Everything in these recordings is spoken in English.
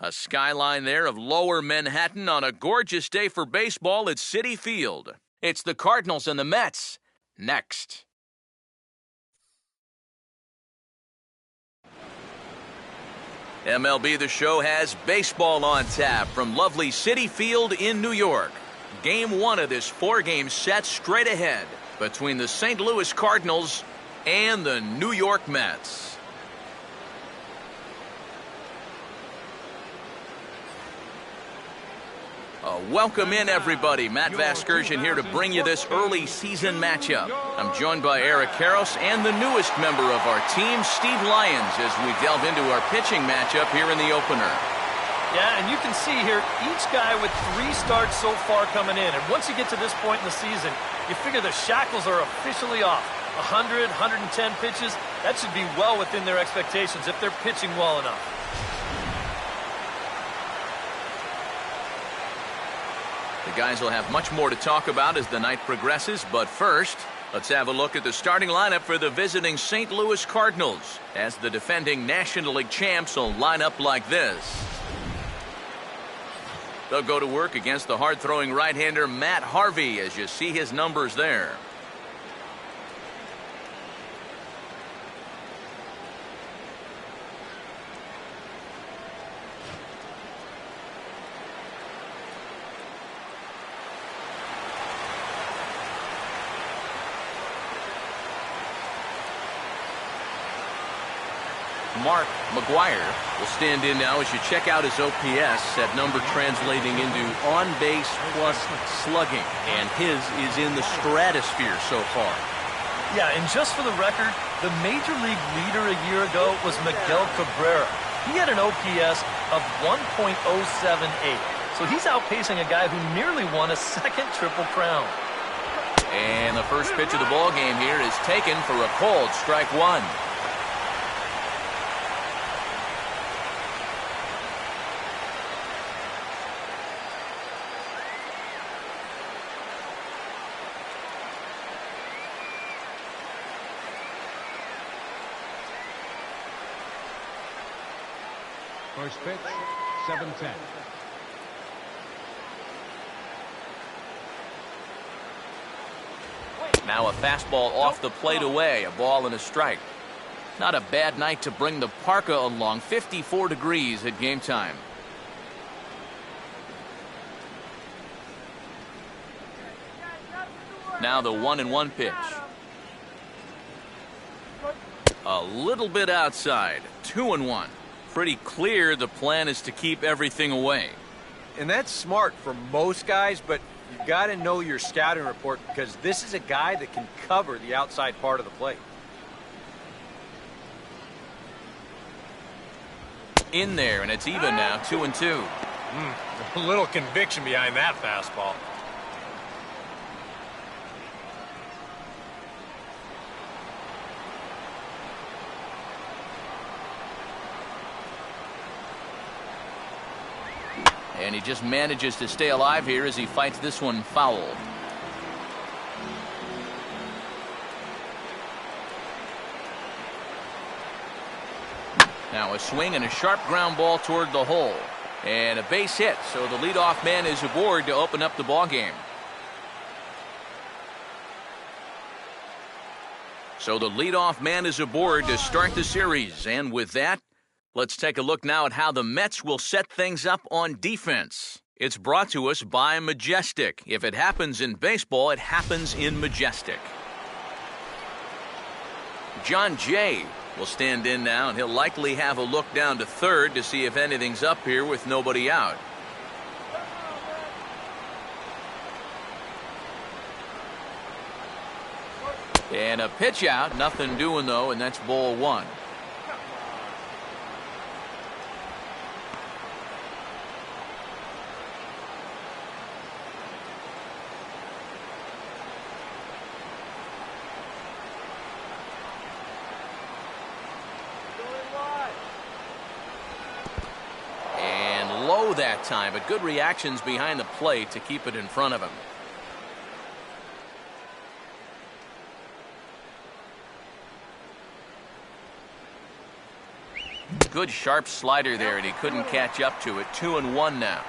A skyline there of lower Manhattan on a gorgeous day for baseball at Citi Field. It's the Cardinals and the Mets. Next. MLB The Show has baseball on tap from lovely Citi Field in New York. Game 1 of this 4-game set straight ahead between the St. Louis Cardinals and the New York Mets. Welcome in, everybody. Matt Vasgersian here to bring you this early season matchup. I'm joined by Eric Karros and the newest member of our team, Steve Lyons, as we delve into our pitching matchup here in the opener. Yeah, and you can see here, each guy with 3 starts so far coming in. And once you get to this point in the season, you figure the shackles are officially off. 100, 110 pitches, that should be well within their expectations if they're pitching well enough. The guys will have much more to talk about as the night progresses, but first, let's have a look at the starting lineup for the visiting St. Louis Cardinals, as the defending National League champs will line up like this. They'll go to work against the hard-throwing right-hander Matt Harvey, as you see his numbers there. Mark McGuire will stand in now as you check out his OPS, that number translating into on-base plus slugging, and his is in the stratosphere so far. Yeah, and just for the record, the Major League leader a year ago was Miguel Cabrera. He had an OPS of 1.078, so he's outpacing a guy who nearly won a second Triple Crown. And the first pitch of the ball game here is taken for a called strike one. First pitch, 7-10. Now a fastball off the plate away, a ball and a strike. Not a bad night to bring the parka along, 54 degrees at game time. Now the 1-1 pitch. A little bit outside, 2-1. Pretty clear the plan is to keep everything away. And that's smart for most guys, but you got to know your scouting report because this is a guy that can cover the outside part of the plate. In there, and it's even now, 2-2. A little conviction behind that fastball. And he just manages to stay alive here as he fights this one foul. Now a swing and a sharp ground ball toward the hole. And a base hit, so the leadoff man is aboard to open up the ballgame. So the leadoff man is aboard to start the series. And with that, let's take a look now at how the Mets will set things up on defense. It's brought to us by Majestic. If it happens in baseball, it happens in Majestic. John Jay will stand in now, and he'll likely have a look down to third to see if anything's up here with nobody out. And a pitch out, nothing doing though, and that's ball one. Low that time, but good reactions behind the plate to keep it in front of him. Good sharp slider there, and he couldn't catch up to it. 2-1 now.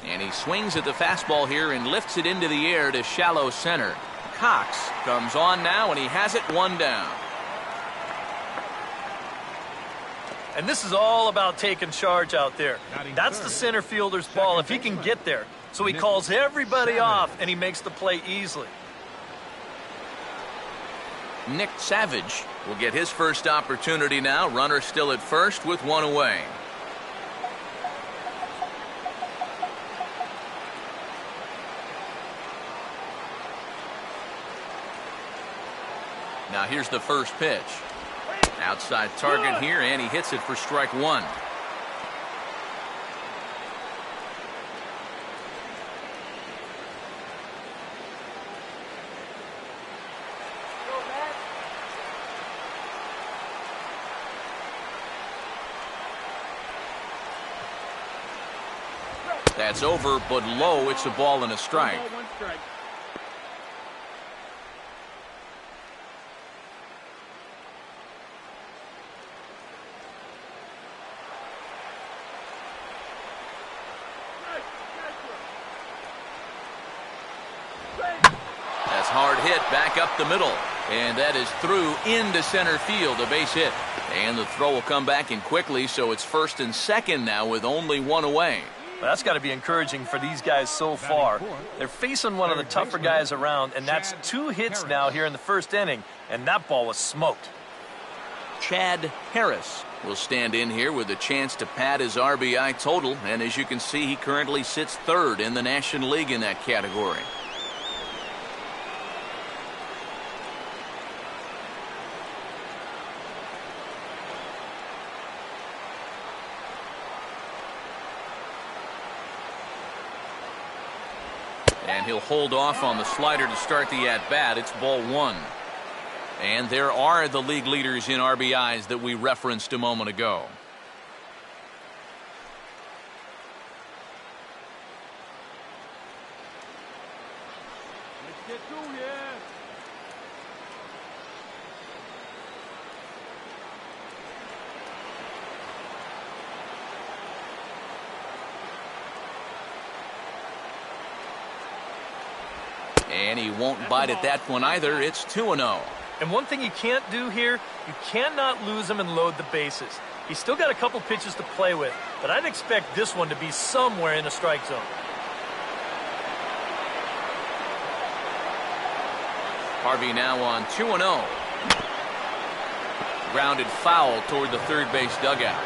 And he swings at the fastball here and lifts it into the air to shallow center. Cox comes on now, and he has it 1 down. And this is all about taking charge out there. That's the center fielder's ball if he can get there. So he calls everybody off, and he makes the play easily. Nick Savage will get his first opportunity now. Runner still at first with 1 away. Now here's the first pitch. Outside target here, and he hits it for strike 1. That's over, but low. It's a ball and a strike. Hard hit back up the middle, and that is through into center field, a base hit, and the throw will come back in quickly, so it's first and second now with only 1 away. Well, that's got to be encouraging for these guys so far. They're facing one of the tougher guys around, and that's 2 hits now here in the first inning, and that ball was smoked. Chad Harris will stand in here with a chance to pad his RBI total, and as you can see, he currently sits 3rd in the National League in that category. And he'll hold off on the slider to start the at-bat. It's ball 1. And there are the league leaders in RBIs that we referenced a moment ago. Let's get through here. And he won't bite at that one either. It's 2-0. And one thing you can't do here, you cannot lose him and load the bases. He's still got a couple pitches to play with, but I'd expect this one to be somewhere in the strike zone. Harvey now on 2-0. Grounded foul toward the third base dugout.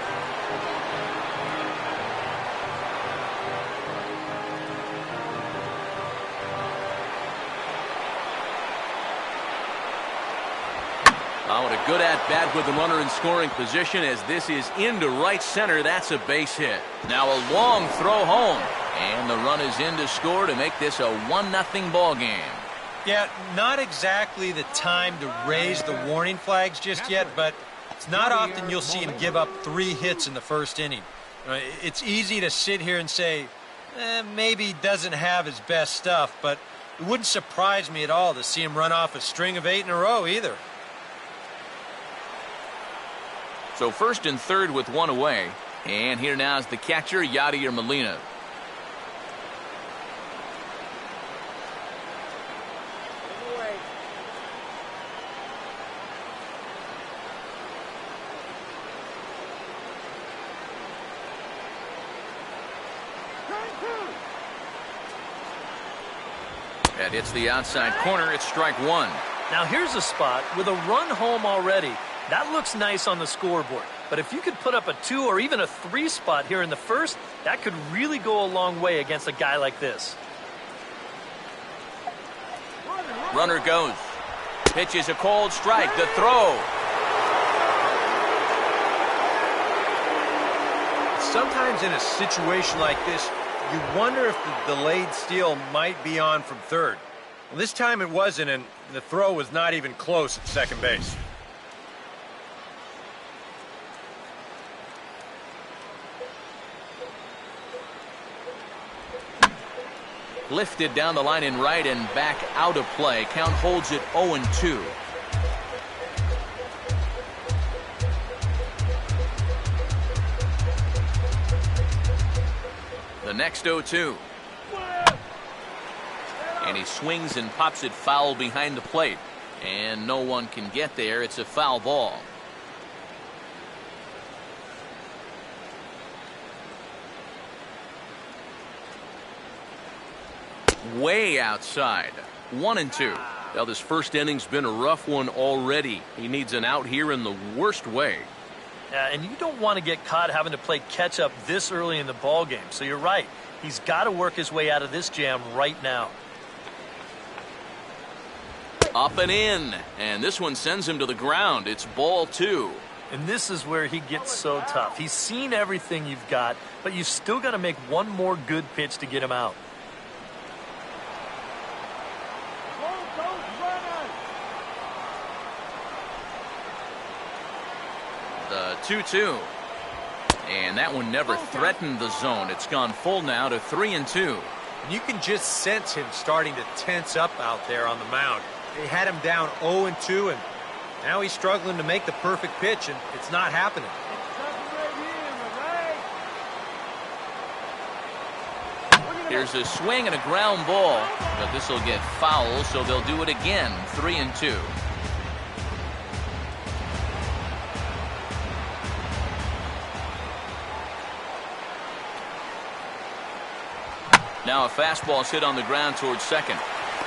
Oh, what a good at-bat with the runner in scoring position as this is into right center. That's a base hit. Now a long throw home, and the run is in to score to make this a 1-0 ball game. Yeah, not exactly the time to raise the warning flags just yet, but it's not often you'll see him give up 3 hits in the first inning. It's easy to sit here and say, maybe he doesn't have his best stuff, but it wouldn't surprise me at all to see him run off a string of 8 in a row either. So first and third with 1 away. And here now is the catcher, Yadier Molina. That hits the outside corner. It's strike 1. Now here's a spot with a run home already. That looks nice on the scoreboard. But if you could put up a 2 or even a 3 spot here in the first, that could really go a long way against a guy like this. Runner goes. Pitch is a cold strike. The throw. Sometimes in a situation like this, you wonder if the delayed steal might be on from third. Well, this time it wasn't, and the throw was not even close at second base. Lifted down the line in right and back out of play. Count holds it 0-2. The next 0-2. And he swings and pops it foul behind the plate. And no one can get there. It's a foul ball. Way outside. 1-2. Now this first inning's been a rough one already. He needs an out here in the worst way. And you don't want to get caught having to play catch up this early in the ball game. So you're right. He's got to work his way out of this jam right now. Up and in. And this one sends him to the ground. It's ball 2. And this is where he gets so tough. He's seen everything you've got, but you've still got to make one more good pitch to get him out. The 2-2. And that one never threatened the zone. It's gone full now to 3-2. And you can just sense him starting to tense up out there on the mound. They had him down 0-2, and now he's struggling to make the perfect pitch, and it's not happening. Here's a swing and a ground ball, but this will get foul, so they'll do it again. 3-2. Now a fastball hit on the ground towards second.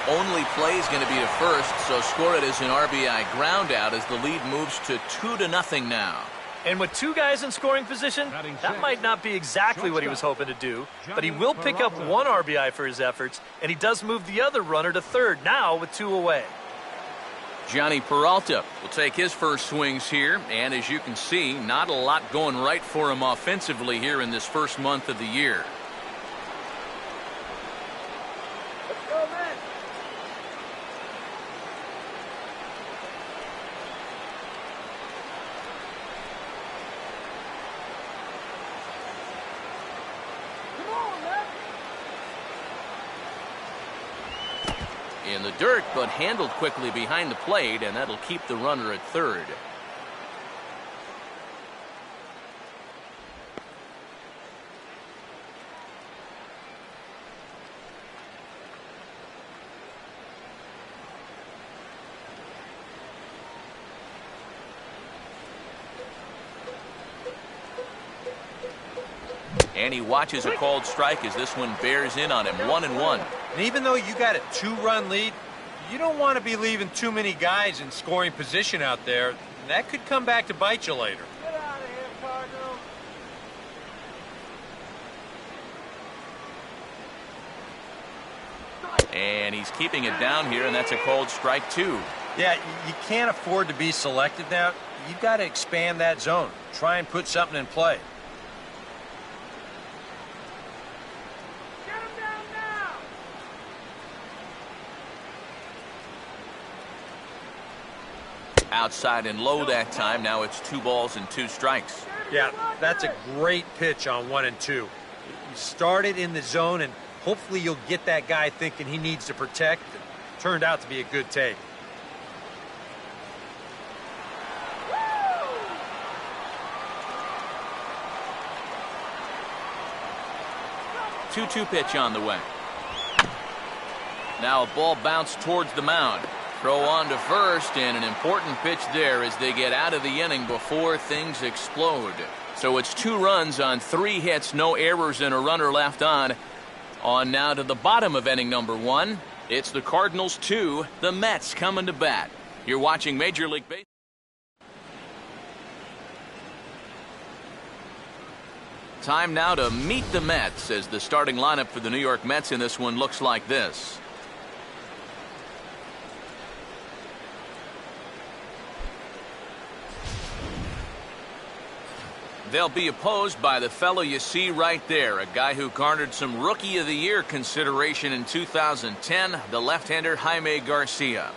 Only play is going to be to first, so score it as an RBI ground out as the lead moves to 2-0 now. And with two guys in scoring position, that might not be exactly what he was hoping to do, but he will pick up one RBI for his efforts, and he does move the other runner to third now with 2 away. Johnny Peralta will take his first swings here, and as you can see, not a lot going right for him offensively here in this first month of the year. In the dirt, but handled quickly behind the plate, and that'll keep the runner at third. And he watches a called strike as this one bears in on him. 1-1. And even though you got a 2-run lead, you don't want to be leaving too many guys in scoring position out there. That could come back to bite you later. Get out of here, Cardinals. And he's keeping it down here, and that's a called strike 2. Yeah, you can't afford to be selective now. You've got to expand that zone. Try and put something in play. Outside and low that time. Now it's 2 balls and 2 strikes. Yeah, that's a great pitch on 1 and 2. You started in the zone, and hopefully you'll get that guy thinking he needs to protect. It turned out to be a good take. Woo! 2-2 pitch on the way. Now a ball bounced towards the mound. Throw on to first, and an important pitch there as they get out of the inning before things explode. So it's 2 runs on 3 hits, no errors, and a runner left on. On now to the bottom of inning number 1. It's the Cardinals 2, the Mets coming to bat. You're watching Major League Baseball. Time now to meet the Mets as the starting lineup for the New York Mets in this one looks like this. They'll be opposed by the fellow you see right there, a guy who garnered some Rookie of the Year consideration in 2010, the left-hander Jaime Garcia.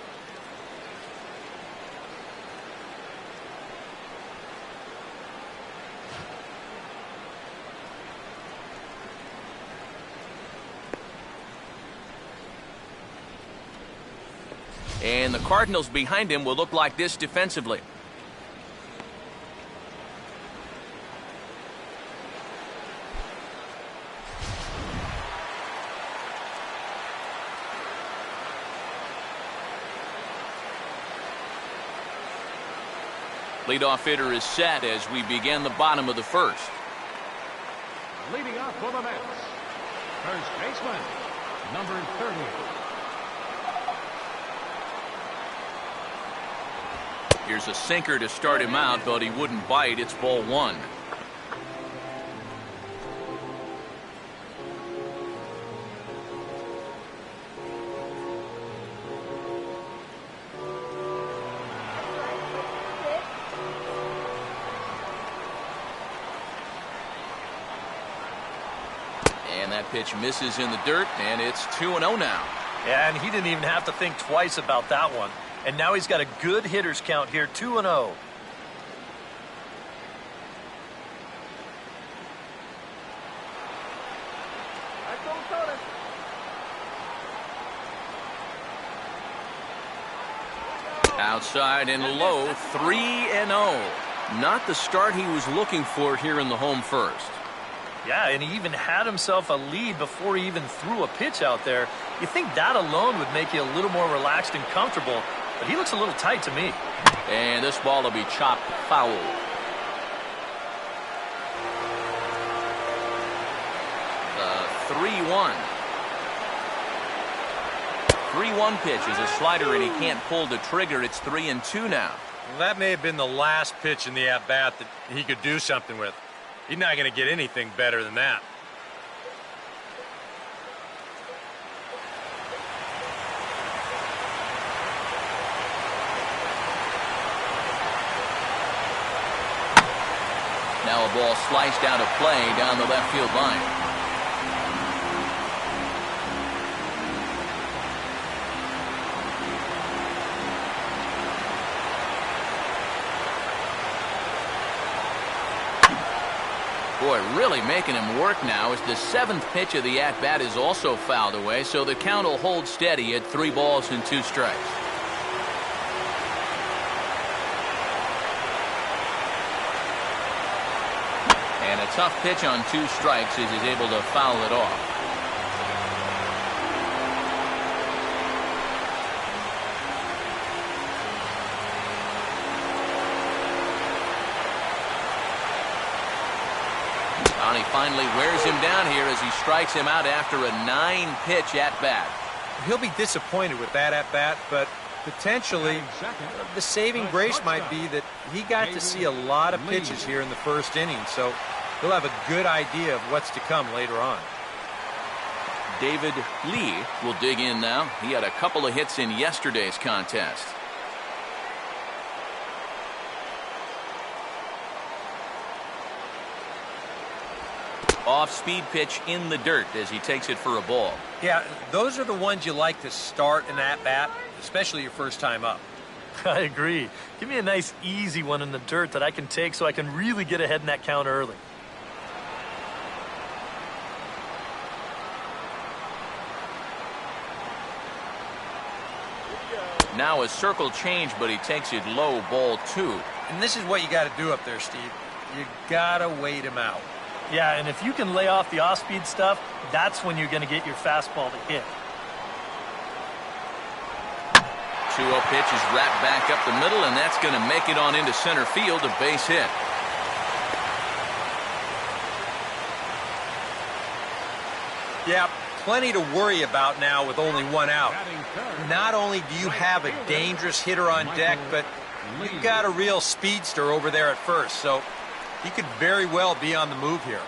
And the Cardinals behind him will look like this defensively. Leadoff hitter is set as we begin the bottom of the first. Leading off for the Mets, first baseman, number 30. Here's a sinker to start him out, but he wouldn't bite. It's ball one. And that pitch misses in the dirt, and it's 2-0 now. Yeah, and he didn't even have to think twice about that one. And now he's got a good hitters count here, 2-0. Outside and low, 3-0. Not the start he was looking for here in the home first. Yeah, and he even had himself a lead before he even threw a pitch out there. You think that alone would make you a little more relaxed and comfortable, but he looks a little tight to me. And this ball will be chopped foul. The 3-1. 3-1 pitch is a slider, and he can't pull the trigger. It's 3-2 now. Well, that may have been the last pitch in the at-bat that he could do something with. He's not going to get anything better than that. Now a ball sliced out of play down the left field line. Boy, really making him work now as the seventh pitch of the at-bat is also fouled away, so the count will hold steady at 3 balls and 2 strikes. And a tough pitch on 2 strikes as he's able to foul it off. He finally wears him down here as he strikes him out after a 9-pitch at-bat. He'll be disappointed with that at-bat, but potentially the saving grace might be that he got to see a lot of pitches here in the first inning, so he'll have a good idea of what's to come later on. David Lee will dig in now. He had a couple of hits in yesterday's contest. Off-speed pitch in the dirt as he takes it for a ball. Yeah, those are the ones you like to start an at-bat, especially your first time up. I agree. Give me a nice, easy one in the dirt that I can take so I can really get ahead in that count early. Now a circle change, but he takes it low, ball 2. And this is what you got to do up there, Steve. You got to wait him out. Yeah, and if you can lay off the off-speed stuff, that's when you're going to get your fastball to hit. 2-0 pitch is wrapped back up the middle, and that's going to make it on into center field, a base hit. Yeah, plenty to worry about now with only 1 out. Not only do you have a dangerous hitter on deck, but you've got a real speedster over there at first, so he could very well be on the move here.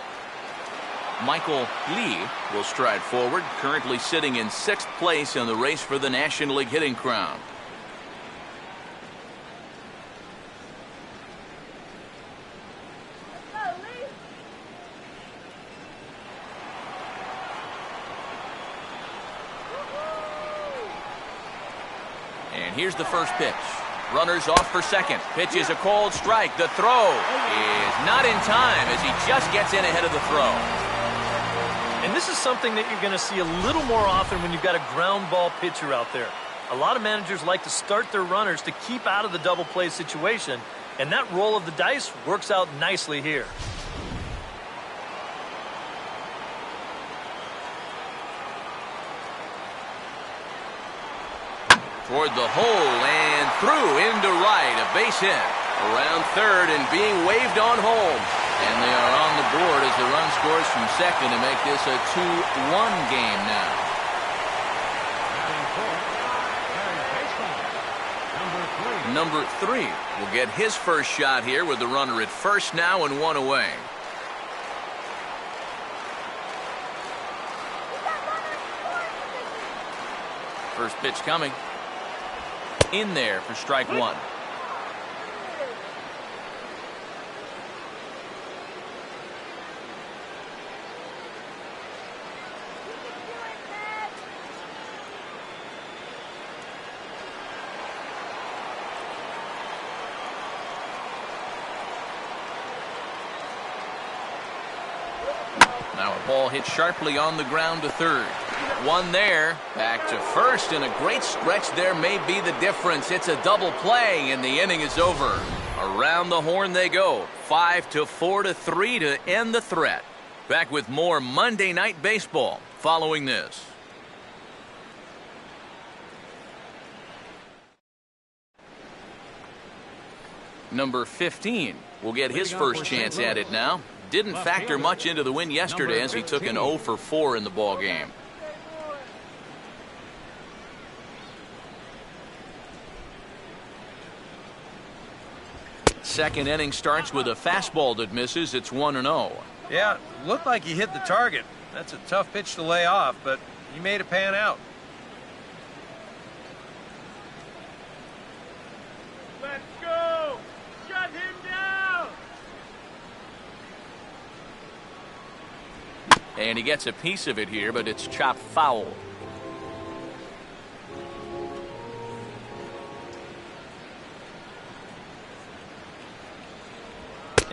Michael Lee will stride forward, currently sitting in 6th place in the race for the National League hitting crown. And here's the first pitch. Runners off for second. Pitch is a cold strike. The throw is not in time as he just gets in ahead of the throw. And this is something that you're going to see a little more often when you've got a ground ball pitcher out there. A lot of managers like to start their runners to keep out of the double play situation, and that roll of the dice works out nicely here. Toward the hole and through into right. A base hit. Around third and being waved on home. And they are on the board as the run scores from second to make this a 2-1 game now. Number 3 will get his first shot here with the runner at first now and 1 away. First pitch coming. In there for strike 1. Now a ball hit sharply on the ground to third. One there, back to first, and a great stretch there may be the difference. It's a double play, and the inning is over. Around the horn they go, 5-4-3 to end the threat. Back with more Monday Night Baseball following this. Number 15 will get his first chance at it now. Didn't factor much into the win yesterday as he took an 0 for 4 in the ball game. Second inning starts with a fastball that misses. It's 1-0. Yeah, looked like he hit the target. That's a tough pitch to lay off, but he made it pan out. Let's go! Shut him down! And he gets a piece of it here, but it's chopped foul.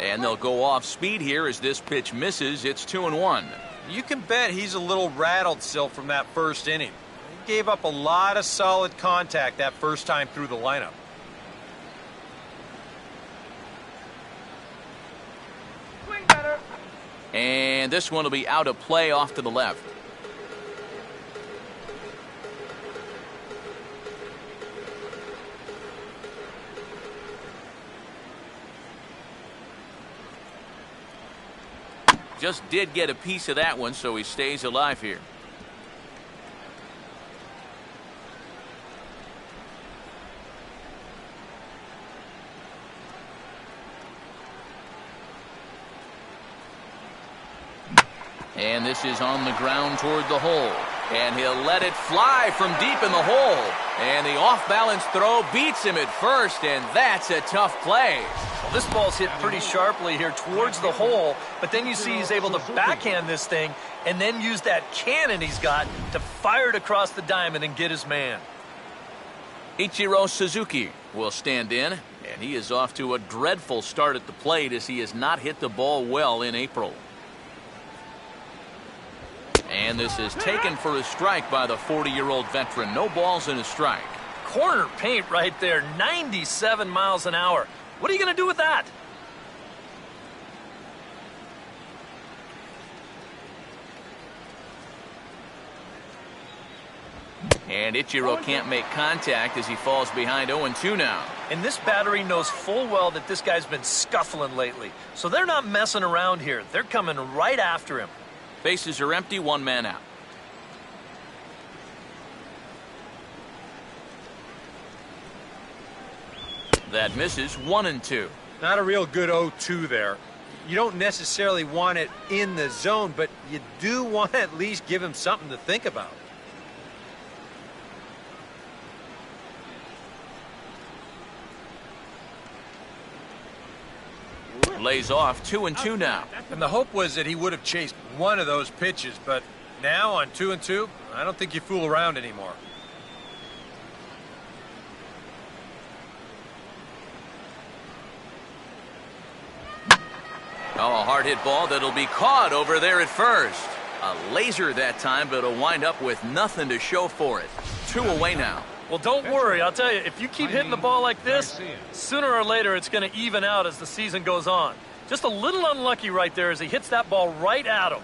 And they'll go off speed here as this pitch misses. It's 2-1. You can bet he's a little rattled still from that first inning. He gave up a lot of solid contact that first time through the lineup. Swing better! And this one will be out of play off to the left. Just did get a piece of that one, so he stays alive here. And this is on the ground toward the hole. And he'll let it fly from deep in the hole. And the off-balance throw beats him at first, and that's a tough play. Well, this ball's hit pretty sharply here towards the hole, but then you see he's able to backhand this thing and then use that cannon he's got to fire it across the diamond and get his man. Ichiro Suzuki will stand in, and he is off to a dreadful start at the plate as he has not hit the ball well in April. And this is taken for a strike by the 40-year-old veteran. No balls and a strike. Corner paint right there, 97 miles an hour. What are you going to do with that? And Ichiro can't make contact as he falls behind 0-2 now. And this battery knows full well that this guy's been scuffling lately. So they're not messing around here. They're coming right after him. Bases are empty, one man out. That misses 1-2. Not a real good 0-2 there. You don't necessarily want it in the zone, but you do want to at least give him something to think about. Lays off 2-2 now. And the hope was that he would have chased one of those pitches, but now on 2-2, I don't think you fool around anymore. Oh, a hard hit ball that'll be caught over there at first. A laser that time, but it'll wind up with nothing to show for it. 2 away now. Well, don't worry. I'll tell you, if you keep hitting the ball like this, sooner or later it's going to even out as the season goes on. Just a little unlucky right there as he hits that ball right at him.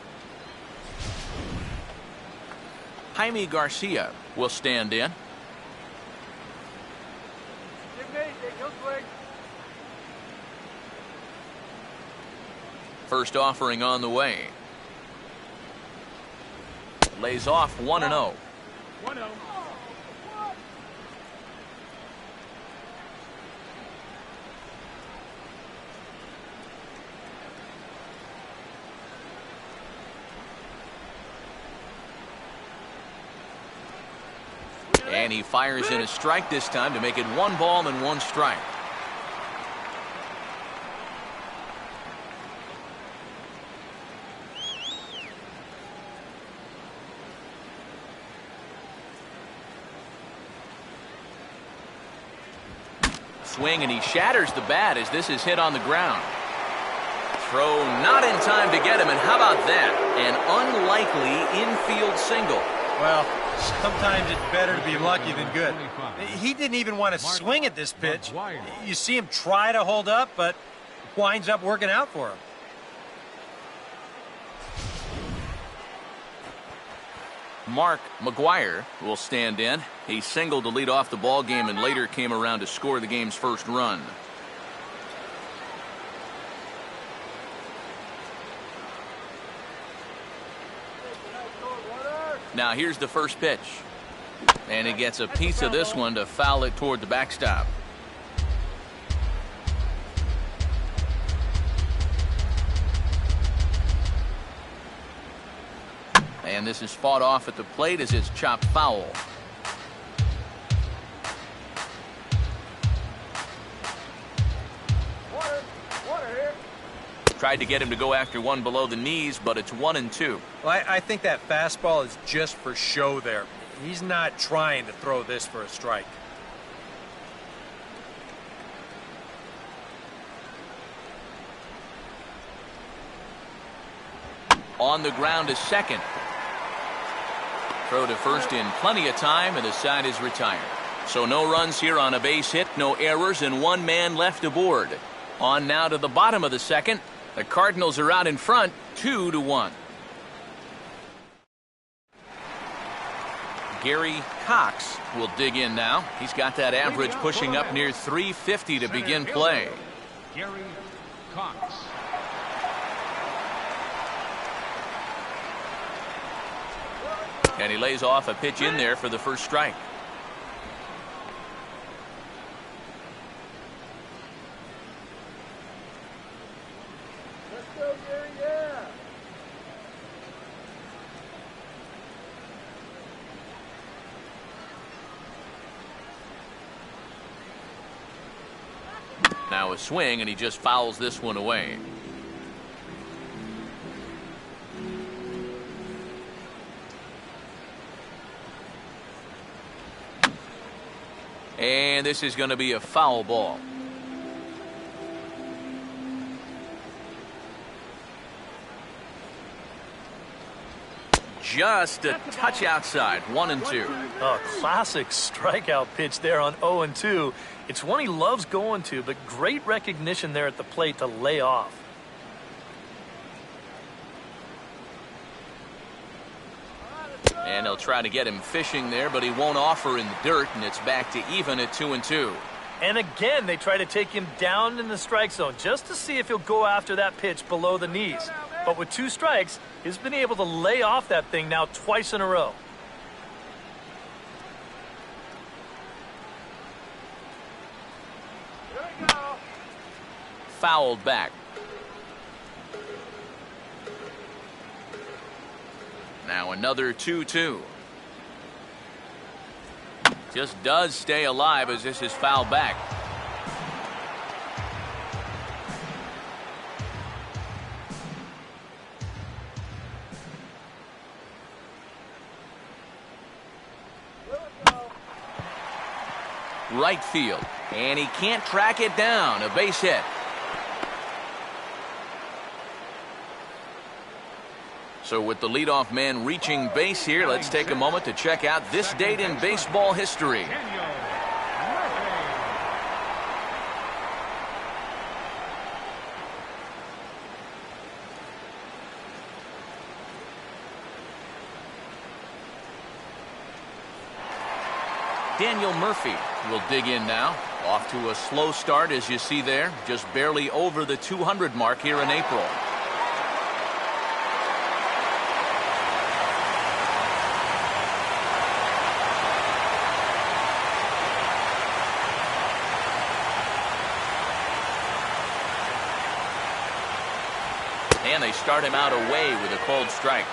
Jaime Garcia will stand in. First offering on the way. Lays off 1-0. 1-0. And he fires in a strike this time to make it 1 ball and 1 strike. Swing, and he shatters the bat as this is hit on the ground. Throw not in time to get him, and how about that? An unlikely infield single. Well, sometimes it's better to be lucky than good. He didn't even want to swing at this pitch. You see him try to hold up, but winds up working out for him. Mark McGuire will stand in. He singled to lead off the ball game and later came around to score the game's first run. Now here's the first pitch. And he gets a piece of this one to foul it toward the backstop. And this is fought off at the plate as it's chopped foul. Tried to get him to go after one below the knees, but it's 1-2. Well, I think that fastball is just for show there. He's not trying to throw this for a strike. On the ground to second. Throw to first in plenty of time, and the side is retired. So no runs here on a base hit, no errors, and 1 man left aboard. On now to the bottom of the second. The Cardinals are out in front, 2-1. Gary Cox will dig in now. He's got that average pushing up near 350 to begin play. Gary Cox. And he lays off a pitch in there for the first strike. Let's go, Gary, yeah. Now a swing, and he just fouls this one away. And this is going to be a foul ball. Just a touch outside, 1-2. Oh, classic strikeout pitch there on 0-2. It's one he loves going to, but great recognition there at the plate to lay off. And they'll try to get him fishing there, but he won't offer in the dirt, and it's back to even at 2-2. And again, they try to take him down in the strike zone just to see if he'll go after that pitch below the knees. But with 2 strikes, he's been able to lay off that thing now twice in a row. Here we go. Fouled back. Now another 2-2. Just does stay alive as this is fouled back. Right field, and he can't track it down. A base hit. So with the leadoff man reaching base here, let's take a moment to check out this date in baseball history. Daniel Murphy will dig in now. Off to a slow start, as you see there, just barely over the 200 mark here in April. And they start him out away with a cold strike.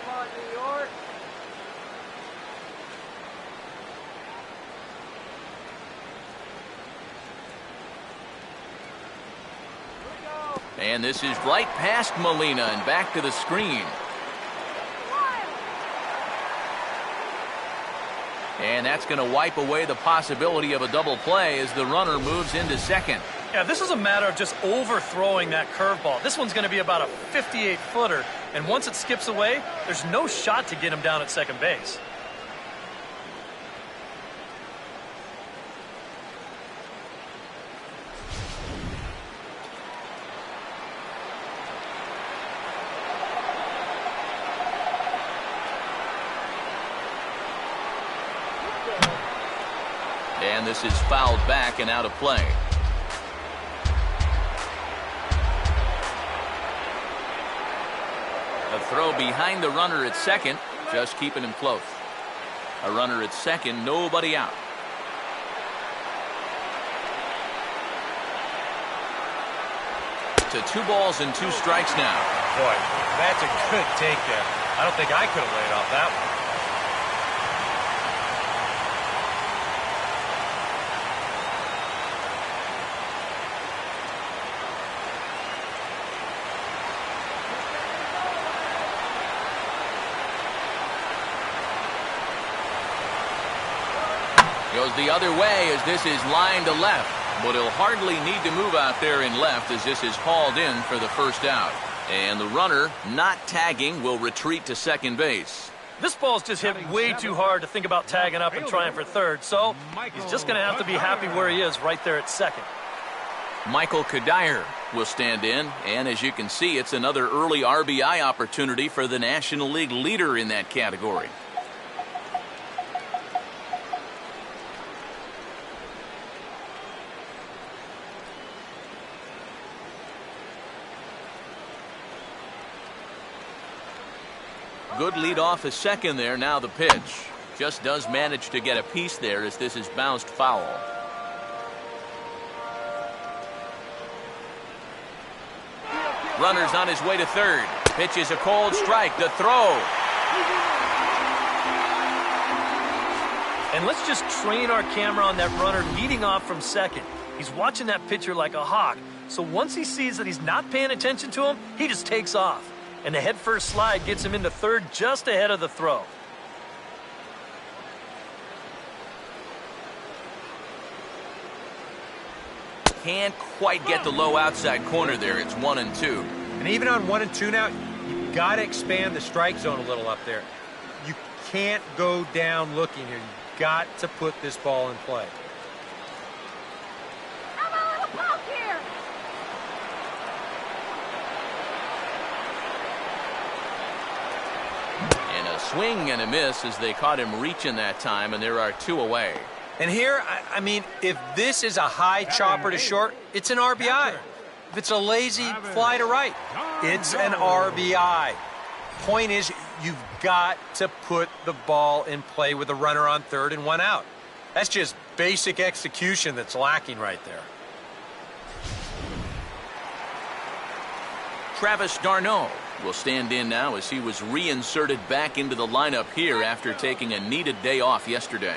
Come on, New York. Here we go. And this is right past Molina and back to the screen. And that's going to wipe away the possibility of a double play as the runner moves into second. Yeah, this is a matter of just overthrowing that curveball. This one's going to be about a 58-footer, and once it skips away, there's no shot to get him down at second base. And this is fouled back and out of play. A throw behind the runner at second, just keeping him close. A runner at second, nobody out. To 2 balls and 2 strikes now. Boy, that's a good take there. I don't think I could have laid off that one. Goes the other way as this is lined to left. But he'll hardly need to move out there in left as this is hauled in for the first out. And the runner, not tagging, will retreat to second base. This ball's just hit way too hard to think about tagging up and trying for third, so he's just going to have to be happy where he is right there at second. Michael Kadire will stand in, and as you can see, it's another early RBI opportunity for the National League leader in that category. Good lead off is second there. Now the pitch. Just does manage to get a piece there as this is bounced foul. Runner's on his way to third. Pitch is a cold strike. The throw. And let's just train our camera on that runner leading off from second. He's watching that pitcher like a hawk. So once he sees that he's not paying attention to him, he just takes off. And the head-first slide gets him into third just ahead of the throw. Can't quite get the low outside corner there. It's 1-2. And even on 1 and 2 now, you've got to expand the strike zone a little up there. You can't go down looking here. You've got to put this ball in play. I'm a little poke here. And a swing and a miss as they caught him reaching that time, and there are 2 away. And here, I mean, if this is a high chopper to short, it's an RBI. If it's a lazy fly to right, it's an RBI. Point is, you've got to put the ball in play with a runner on third and 1 out. That's just basic execution that's lacking right there. Travis d'Arnaud will stand in now as he was reinserted back into the lineup here after taking a needed day off yesterday.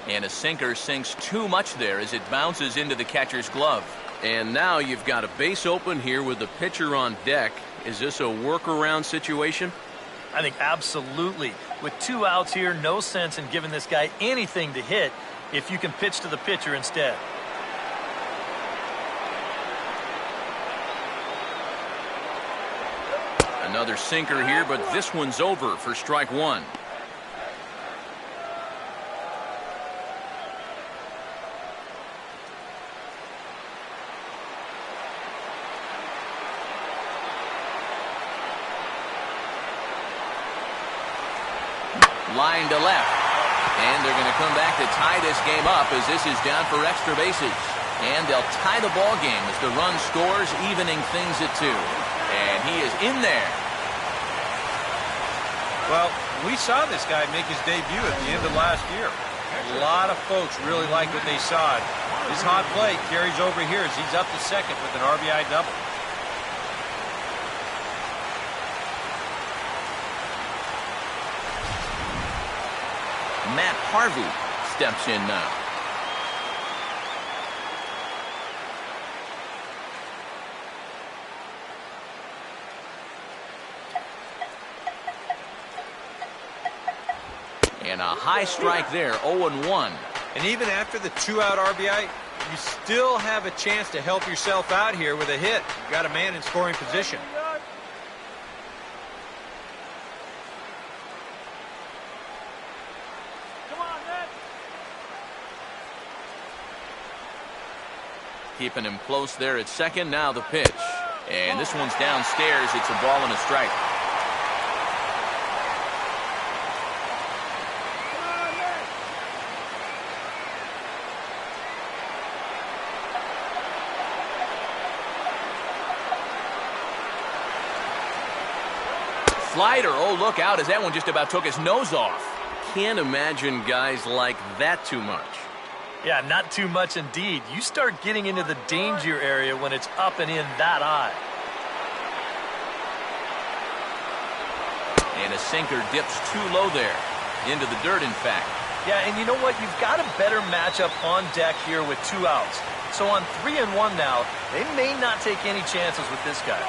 And a sinker sinks too much there as it bounces into the catcher's glove. And now you've got a base open here with the pitcher on deck. Is this a workaround situation? I think absolutely. With 2 outs here, no sense in giving this guy anything to hit if you can pitch to the pitcher instead. Another sinker here, but this one's over for strike one. Line to left. And they're going to come back to tie this game up as this is down for extra bases. And they'll tie the ball game as the run scores, evening things at 2. And he is in there. Well, we saw this guy make his debut at the end of last year. A lot of folks really like what they saw. His hot play carries over here as he's up to second with an RBI double. Matt Harvey steps in now. And a high strike there, 0-1. And even after the 2-out RBI, you still have a chance to help yourself out here with a hit. You've got a man in scoring position. Keeping him close there at second. Now the pitch. And this one's downstairs. It's a ball and a strike. Slider. Oh, look out as that one just about took his nose off. Can't imagine guys like that too much. Yeah, not too much indeed. You start getting into the danger area when it's up and in that high. And a sinker dips too low there. Into the dirt, in fact. Yeah, and you know what? You've got a better matchup on deck here with 2 outs. So on 3-1 now, they may not take any chances with this guy.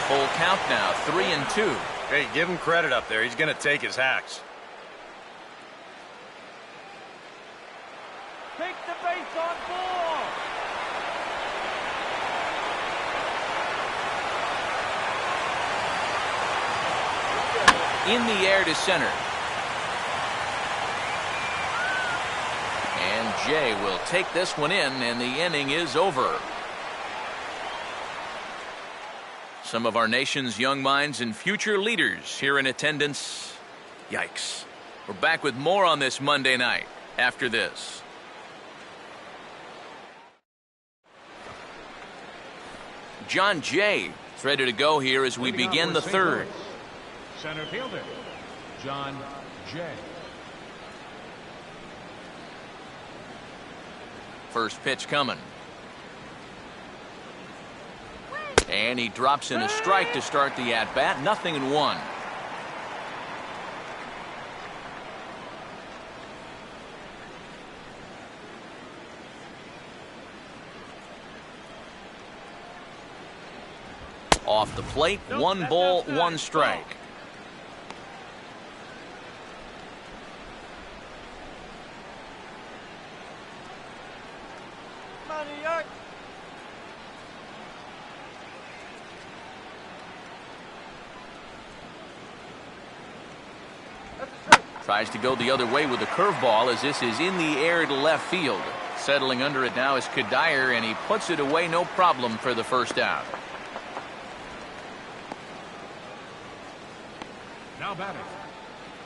Full count now, 3-2. Hey, give him credit up there. He's going to take his hacks. Take the base on ball. In the air to center. And Jay will take this one in, and the inning is over. Some of our nation's young minds and future leaders here in attendance. Yikes. We're back with more on this Monday night after this. John Jay is ready to go here as we begin the third. Center fielder, John Jay. First pitch coming. And he drops in a strike to start the at-bat. 0-1. Off the plate, 1 ball, 1 strike. Tries to go the other way with a curveball as this is in the air to left field. Settling under it now is Kadire, and he puts it away no problem for the first out. Now batting,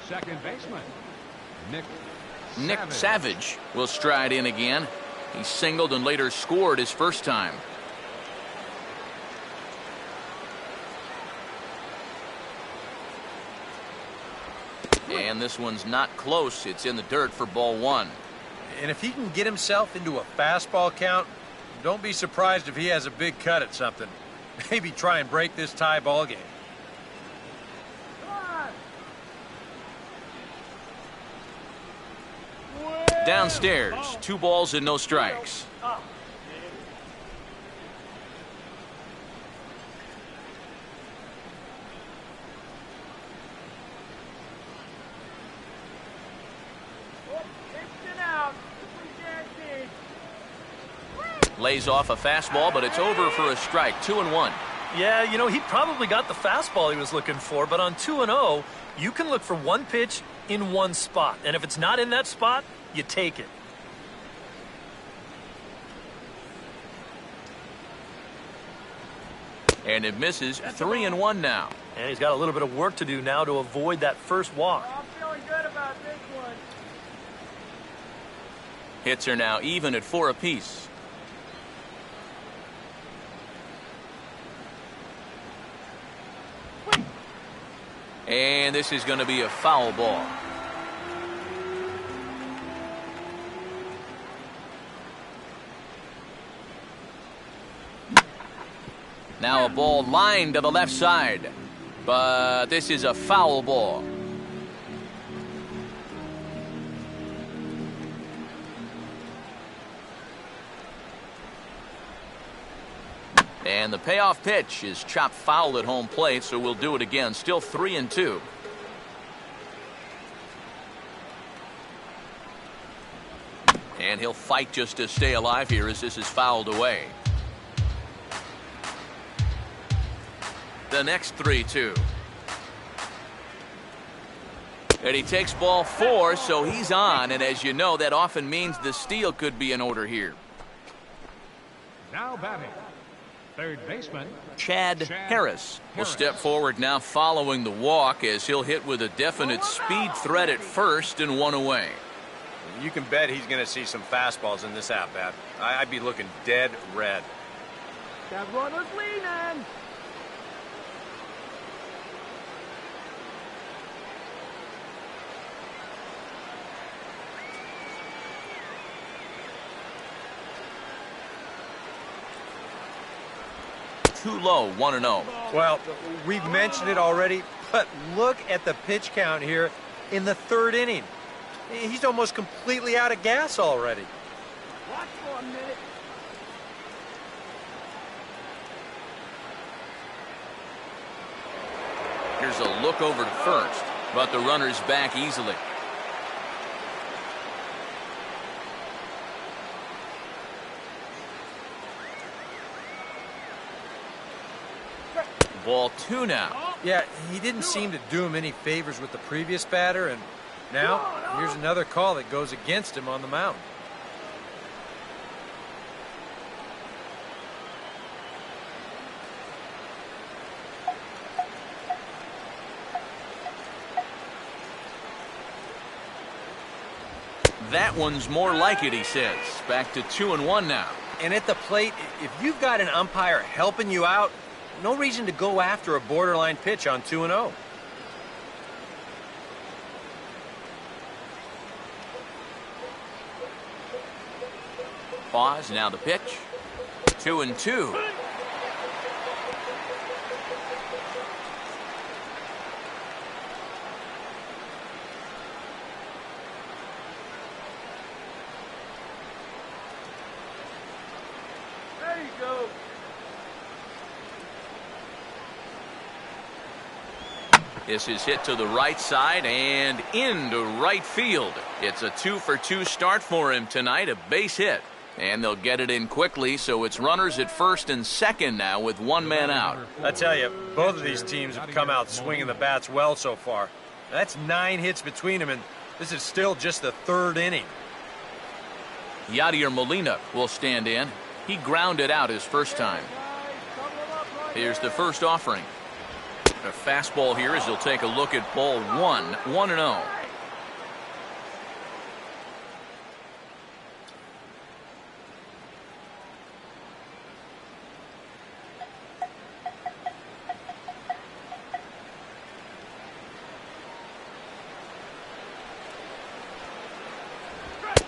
second baseman, Nick Savage will stride in again. He singled and later scored his first time. And this one's not close. It's in the dirt for ball 1. And if he can get himself into a fastball count, don't be surprised if he has a big cut at something. Maybe try and break this tie ball game. Downstairs, 2 balls and no strikes. Lays off a fastball, but it's over for a strike. 2-1. Yeah, you know, he probably got the fastball he was looking for, but on 2-0, you can look for one pitch in one spot. And if it's not in that spot, you take it. And it misses. 3-1 now. And he's got a little bit of work to do now to avoid that first walk. I'm feeling good about this one. Hits are now even at 4 apiece. And this is going to be a foul ball. Now a ball lined to the left side. But this is a foul ball. And the payoff pitch is chopped foul at home plate, so we'll do it again. Still 3-2. And he'll fight just to stay alive here as this is fouled away. The next 3-2. And he takes ball 4, so he's on. And as you know, that often means the steal could be in order here. Now batting, third baseman, Chad Harris will step forward now following the walk as he'll hit with a definite speed threat at first and 1 away. You can bet he's going to see some fastballs in this at-bat. I'd be looking dead red. That runner's leaning. Too low, 1-0. Well, we've mentioned it already, but look at the pitch count here in the 3rd inning. He's almost completely out of gas already. Watch for a minute. Here's a look over to first, but the runner's back easily. Ball 2 now. Yeah, he didn't seem to do him any favors with the previous batter, and now here's another call that goes against him on the mound. That one's more like it, he says. Back to 2-1 now. And at the plate, if you've got an umpire helping you out, no reason to go after a borderline pitch on 2-0. Pause, now the pitch. 2-2. There you go. This is hit to the right side and into right field. It's a 2-for-2 start for him tonight, a base hit. And they'll get it in quickly, so it's runners at first and second now with 1 man out. I tell you, both of these teams have come out swinging the bats well so far. That's 9 hits between them, and this is still just the 3rd inning. Yadier Molina will stand in. He grounded out his first time. Here's the first offering. A fastball here as he'll take a look at ball 1, 1-0.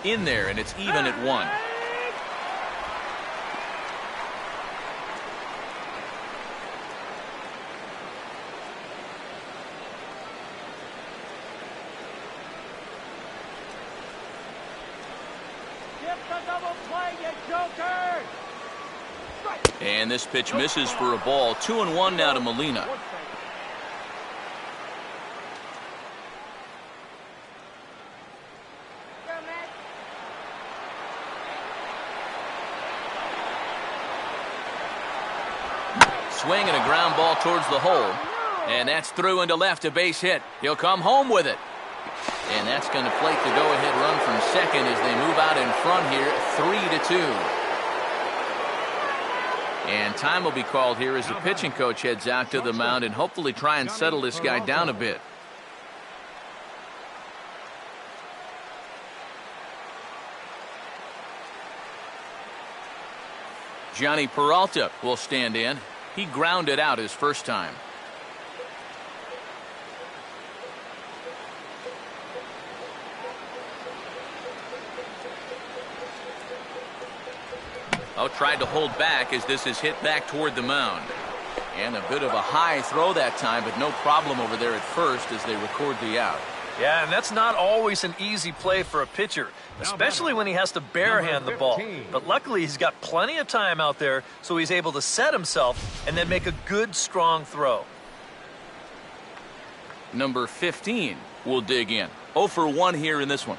In there, and it's even at 1. the double play, you joker! And this pitch misses for a ball. 2-1 now to Molina. Swing and a ground ball towards the hole. And that's through into left, a base hit. He'll come home with it. And that's going to plate the go-ahead run from second as they move out in front here, 3-2. And time will be called here as the pitching coach heads out to the mound and hopefully try and settle this guy down a bit. Johnny Peralta will stand in. He grounded out his first time. Oh, tried to hold back as this is hit back toward the mound. And a bit of a high throw that time, but no problem over there at first as they record the out. Yeah, and that's not always an easy play for a pitcher, especially when he has to barehand the ball. But luckily, he's got plenty of time out there, so he's able to set himself and then make a good, strong throw. Number 15 will dig in. 0 for 1 here in this one.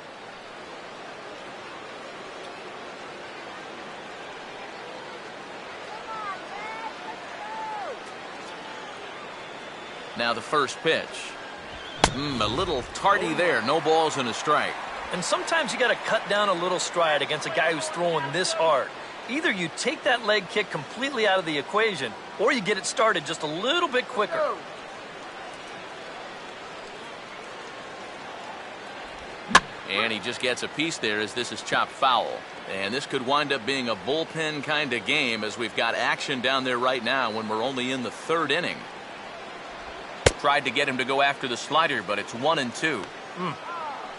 Now the first pitch. A little tardy there. No balls and a strike. And sometimes you got to cut down a little stride against a guy who's throwing this hard. Either you take that leg kick completely out of the equation, or you get it started just a little bit quicker. And he just gets a piece there as this is chopped foul. And this could wind up being a bullpen kind of game as we've got action down there right now when we're only in the third inning. Tried to get him to go after the slider, but it's 1-2.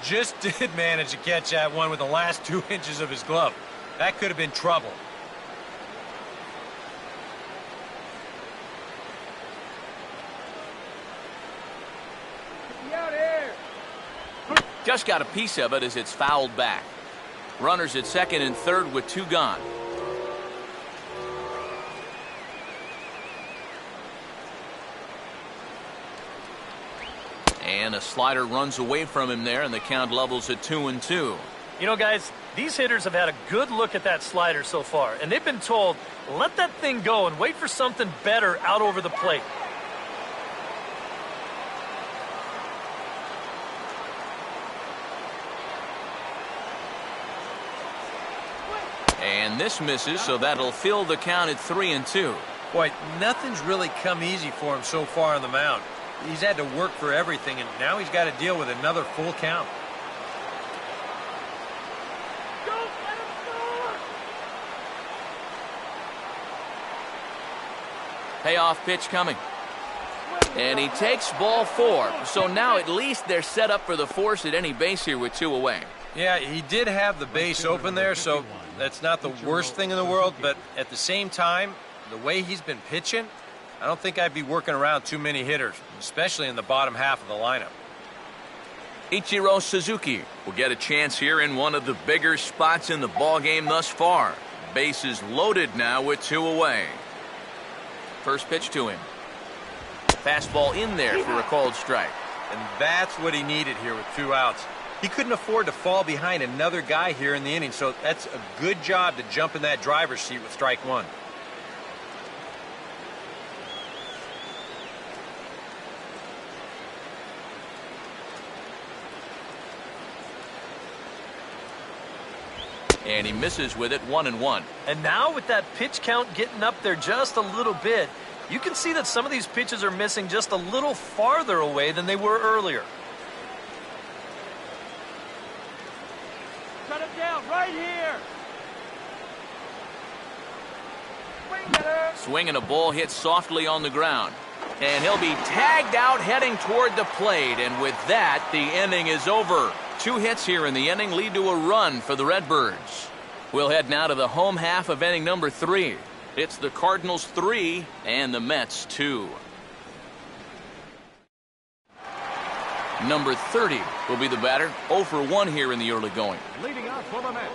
Just did manage to catch that one with the last 2 inches of his glove. That could have been trouble. Get out here! Just got a piece of it as it's fouled back. Runners at second and third with 2 gone. And a slider runs away from him there, and the count levels at 2-2. You know, guys, these hitters have had a good look at that slider so far, and they've been told, let that thing go and wait for something better out over the plate. And this misses, so that'll fill the count at 3-2. Boy, nothing's really come easy for him so far on the mound. He's had to work for everything, and now he's got to deal with another full count. Don't let him score! Payoff pitch coming. And he takes ball 4. So now at least they're set up for the force at any base here with 2 away. Yeah, he did have the base open there, so that's not the worst thing in the world. But at the same time, the way he's been pitching, I don't think I'd be working around too many hitters, especially in the bottom half of the lineup. Ichiro Suzuki will get a chance here in one of the bigger spots in the ballgame thus far. Bases loaded now with 2 away. First pitch to him. Fastball in there for a called strike. And that's what he needed here with 2 outs. He couldn't afford to fall behind another guy here in the inning, so that's a good job to jump in that driver's seat with strike 1. And he misses with it, 1-1. And now with that pitch count getting up there just a little bit, you can see that some of these pitches are missing just a little farther away than they were earlier. Shut him down right here! Swing at her! Swing and a ball hit softly on the ground. And he'll be tagged out heading toward the plate. And with that, the inning is over. 2 hits here in the inning lead to a run for the Redbirds. We'll head now to the home half of inning number 3. It's the Cardinals 3 and the Mets 2. Number 30 will be the batter. 0 for 1 here in the early going. Leading off for the Mets,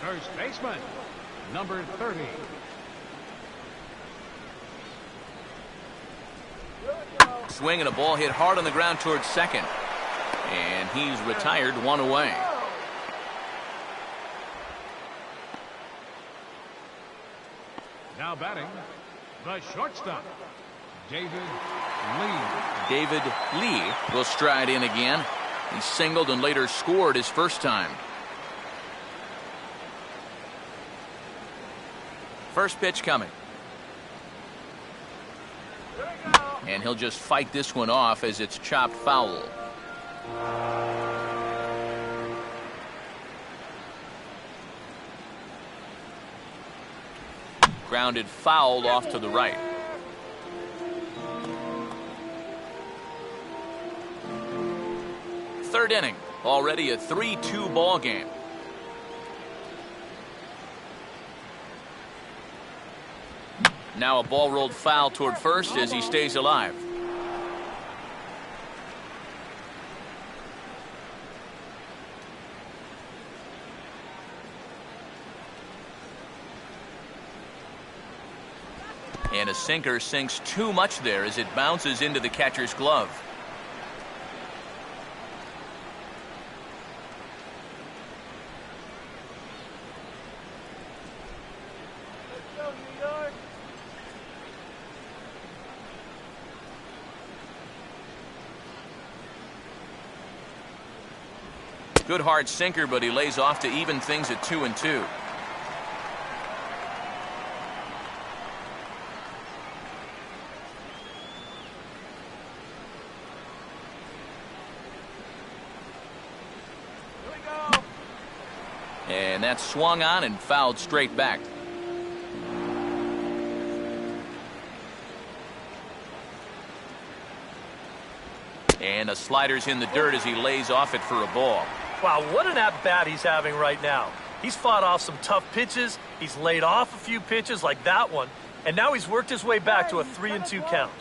First baseman, number 30. Swing and a ball hit hard on the ground towards second. And he's retired, one away. Now batting, the shortstop, David Lee. David Lee will stride in again. He singled and later scored his first time. First pitch coming. And he'll just fight this one off as it's chopped foul. Grounded foul off to the right. Third inning, already a 3-2 ball game. Now a ball rolled foul toward first as he stays alive. And a sinker sinks too much there as it bounces into the catcher's glove. Good hard sinker, but he lays off to even things at 2-2. And that's swung on and fouled straight back. And a slider's in the dirt as he lays off it for a ball. Wow, what an at-bat he's having right now. He's fought off some tough pitches. He's laid off a few pitches like that one. And now he's worked his way back to a 3-2 count.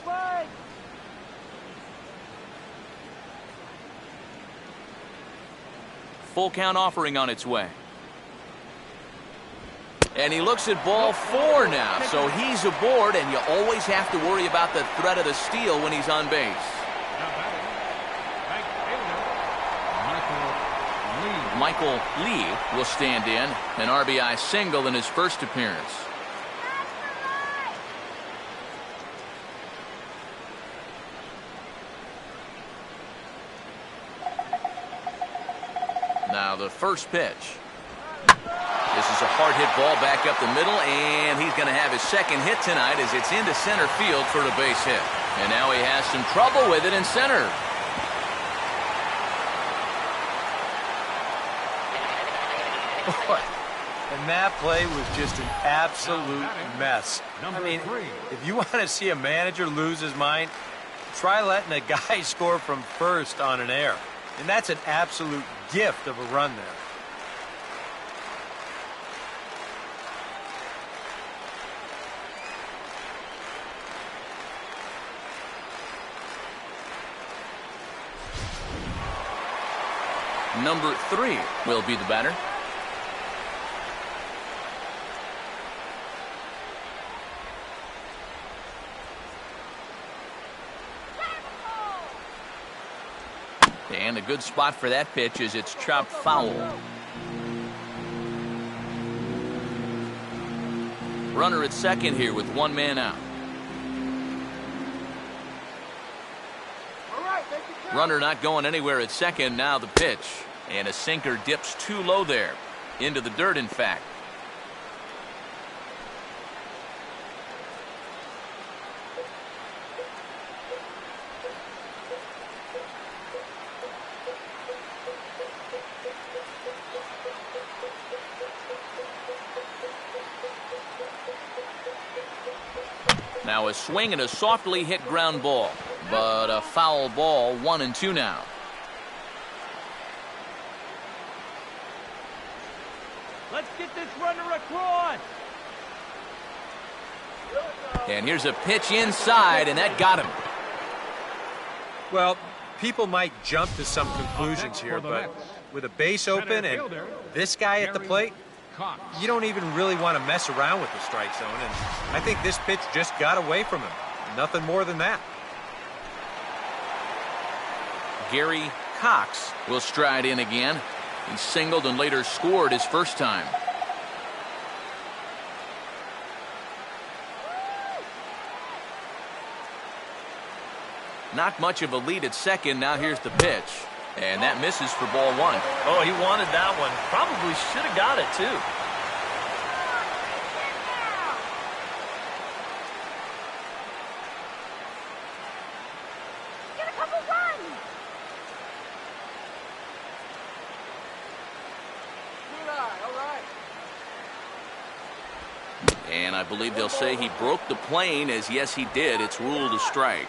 Full count offering on its way. And he looks at ball 4 now, so he's aboard, and you always have to worry about the threat of the steal when he's on base. Michael Lee will stand in, an RBI single in his first appearance. Now the first pitch. This is a hard hit ball back up the middle, and he's going to have his second hit tonight as it's into center field for a base hit. And now he has some trouble with it in center. And that play was just an absolute mess. I mean, if you want to see a manager lose his mind, try letting a guy score from first on an error. And that's an absolute gift of a run there. Number 3 will be the batter. And a good spot for that pitch as it's chopped foul. Runner at second here with one man out. Runner not going anywhere at second. Now the pitch. And a sinker dips too low there. Into the dirt, in fact. Now a swing and a softly hit ground ball. But a foul ball, 1-2 now. Let's get this runner across. And here's a pitch inside, and that got him. Well, people might jump to some conclusions here, but with a base open and this guy at the plate, Cox. You don't even really want to mess around with the strike zone, and I think this pitch just got away from him. Nothing more than that. Gary Cox will stride in again. He singled and later scored his first time. Not much of a lead at second. Now here's the pitch. And that misses for ball one. Oh, he wanted that one. Probably should have got it, too. Get a couple runs. All right. And I believe they'll say he broke the plane, as yes, he did. It's ruled a strike.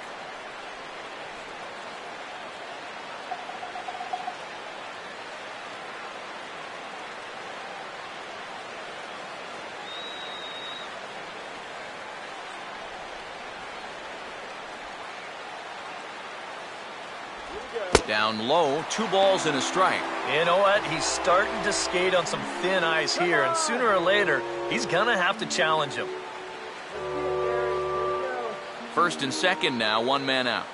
Down low, 2 balls and a strike. You know what? He's starting to skate on some thin ice here, and sooner or later, he's going to have to challenge him. First and second now, 1 man out.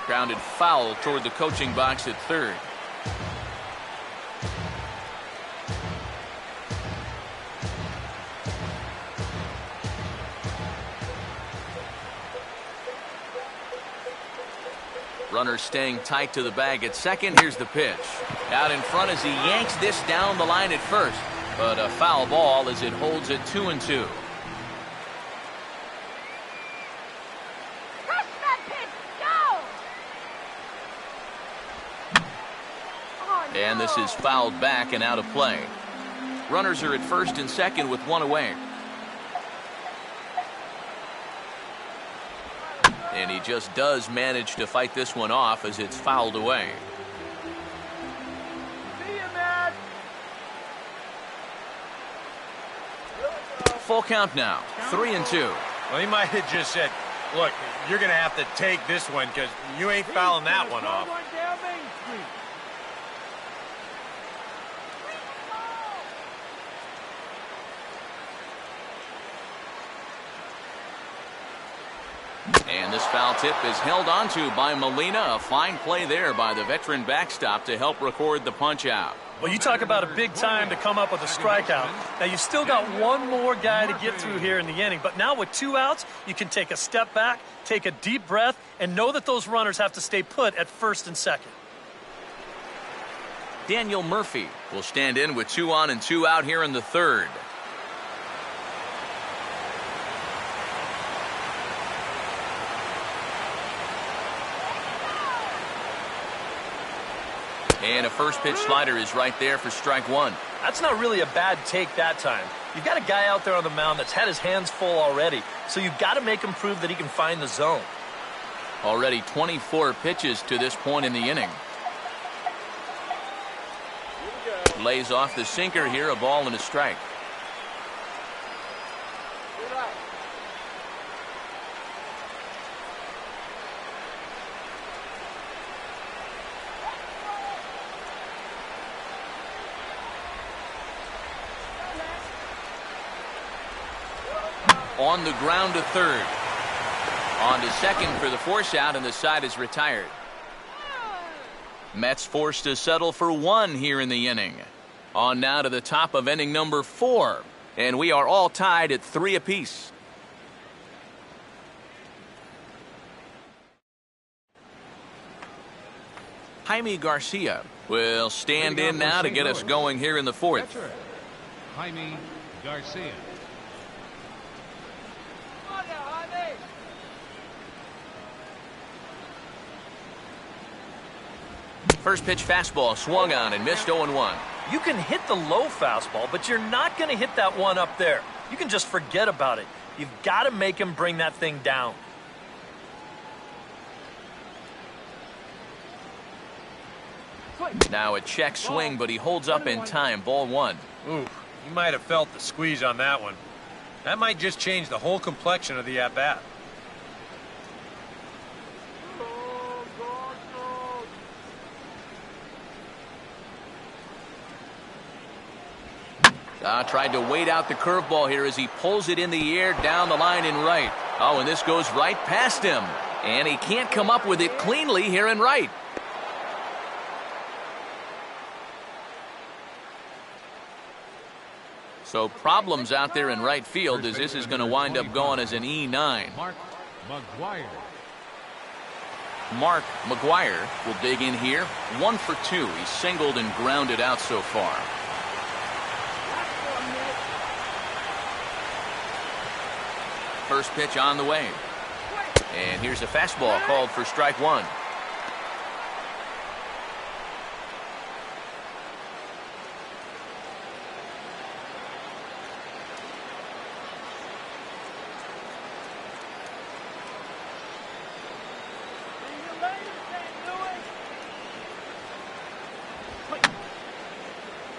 Grounded foul toward the coaching box at third. Runner staying tight to the bag at second. Here's the pitch. Out in front as he yanks this down the line at first. But a foul ball as it holds it 2-2. Crush that pitch. Go. Oh, no. And this is fouled back and out of play. Runners are at first and second with 1 away. And he just does manage to fight this one off as it's fouled away. See you, man. Full count now, 3-2. Well, he might have just said, look, you're going to have to take this one because you ain't fouling that one off. Down Main Street. And this foul tip is held onto by Molina. A fine play there by the veteran backstop to help record the punch out. Well, you talk about a big time to come up with a strikeout. Now, you still got one more guy to get through here in the inning, but now with 2 outs, you can take a step back, take a deep breath, and know that those runners have to stay put at first and second. Daniel Murphy will stand in with 2 on and 2 out here in the third. And a first pitch slider is right there for strike 1. That's not really a bad take that time. You've got a guy out there on the mound that's had his hands full already, so you've got to make him prove that he can find the zone. Already 24 pitches to this point in the inning. Lays off the sinker here, a ball and a strike. On the ground to third. On to second for the force out, and the side is retired. Mets forced to settle for 1 here in the inning. On now to the top of inning number 4. And we are all tied at 3 apiece. Jaime Garcia will stand in now to get us going here in the 4th. Catcher, Jaime Garcia. First pitch fastball swung on and missed 0-1. You can hit the low fastball, but you're not going to hit that one up there. You can just forget about it. You've got to make him bring that thing down. Now a check swing, but he holds up in time. Ball 1. Ooh, he might have felt the squeeze on that one. That might just change the whole complexion of the at-bat. Tried to wait out the curveball here as he pulls it in the air down the line in right. Oh, and this goes right past him. And he can't come up with it cleanly here in right. So problems out there in right field as this is going to wind up going as an E9. Mark McGuire will dig in here. 1 for 2. He's singled and grounded out so far. First pitch on the way. And here's a fastball called for strike 1.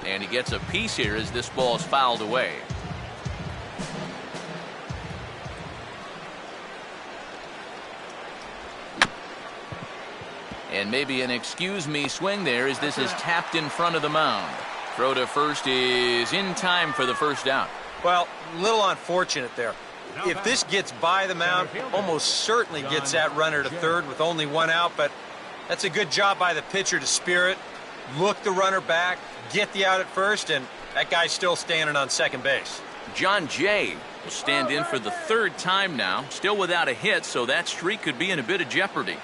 And he gets a piece here as this ball is fouled away. And maybe an excuse me swing there as this is tapped in front of the mound. Throw to first is in time for the first out. Well, a little unfortunate there. If this gets by the mound, almost certainly gets that runner to third with only 1 out, but that's a good job by the pitcher to spear it, look the runner back, get the out at first, and that guy's still standing on second base. John Jay will stand in for the 3rd time now, still without a hit, so that streak could be in a bit of jeopardy.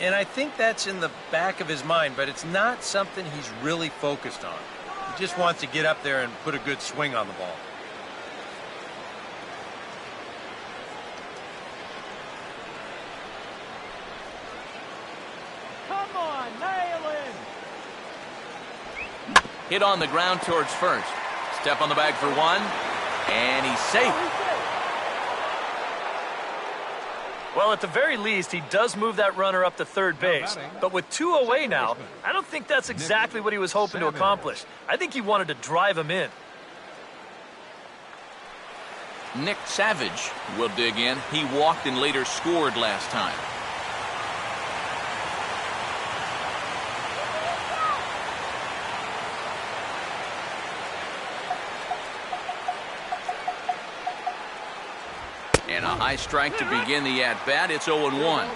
And I think that's in the back of his mind, but it's not something he's really focused on. He just wants to get up there and put a good swing on the ball. Come on, nail him. Hit on the ground towards first. Step on the bag for 1, and he's safe. Well, at the very least, he does move that runner up to third base. But with 2 away now, I don't think that's exactly what he was hoping to accomplish. I think he wanted to drive him in. Nick Savage will dig in. He walked and later scored last time. And a high strike to begin the at-bat. It's 0-1.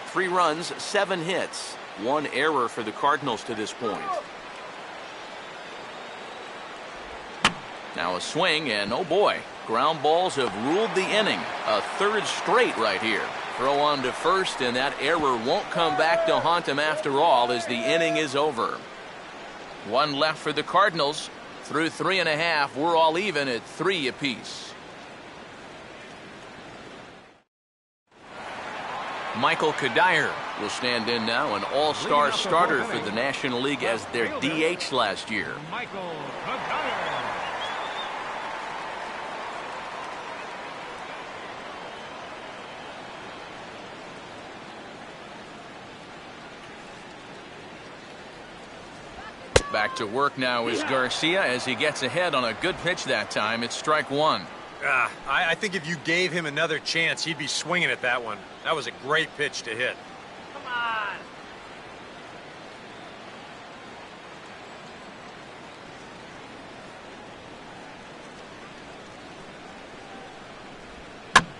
3 runs, 7 hits. 1 error for the Cardinals to this point. Now a swing, and oh boy, ground balls have ruled the inning. A 3rd straight right here. Throw on to first, and that error won't come back to haunt him after all as the inning is over. 1 left for the Cardinals. Through 3.5, we're all even at 3 apiece. Michael Kadire will stand in now, an all-star starter for the National League as their DH last year. Michael Cardinals. Back to work now is Garcia as he gets ahead on a good pitch that time. It's strike 1. I think if you gave him another chance, he'd be swinging at that one. That was a great pitch to hit. Come on.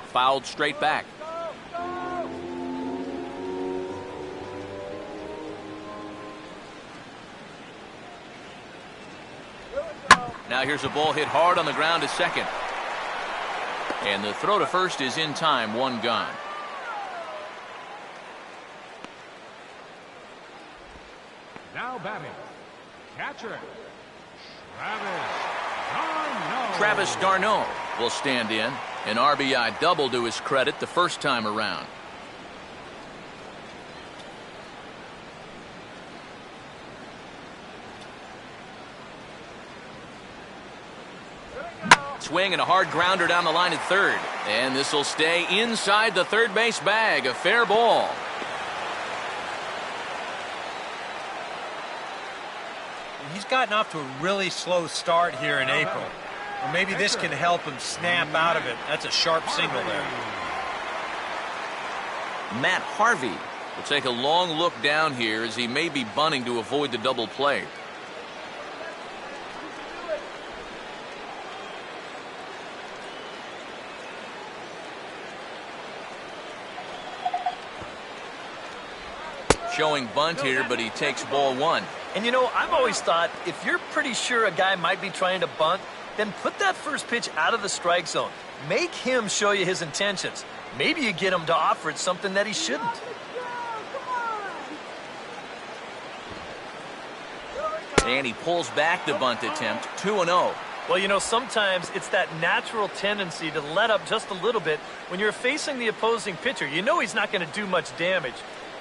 Fouled straight back. Now here's a ball hit hard on the ground to second. And the throw to first is in time, 1 gone. Now batting, catcher, Travis Darno. Travis Darno will stand in. An RBI double to his credit the first time around. Swing and a hard grounder down the line at third. And this will stay inside the third base bag. A fair ball. He's gotten off to a really slow start here in April. Well, maybe this can help him snap out of it. That's a sharp single there. Matt Harvey We'll take a long look down here as he may be bunting to avoid the double play. Showing bunt here, but he takes ball one. And you know, I've always thought if you're pretty sure a guy might be trying to bunt, then put that first pitch out of the strike zone. Make him show you his intentions. Maybe you get him to offer it something that he shouldn't. And he pulls back the bunt attempt, 2-0. Well, you know, sometimes it's that natural tendency to let up just a little bit when you're facing the opposing pitcher. You know he's not going to do much damage,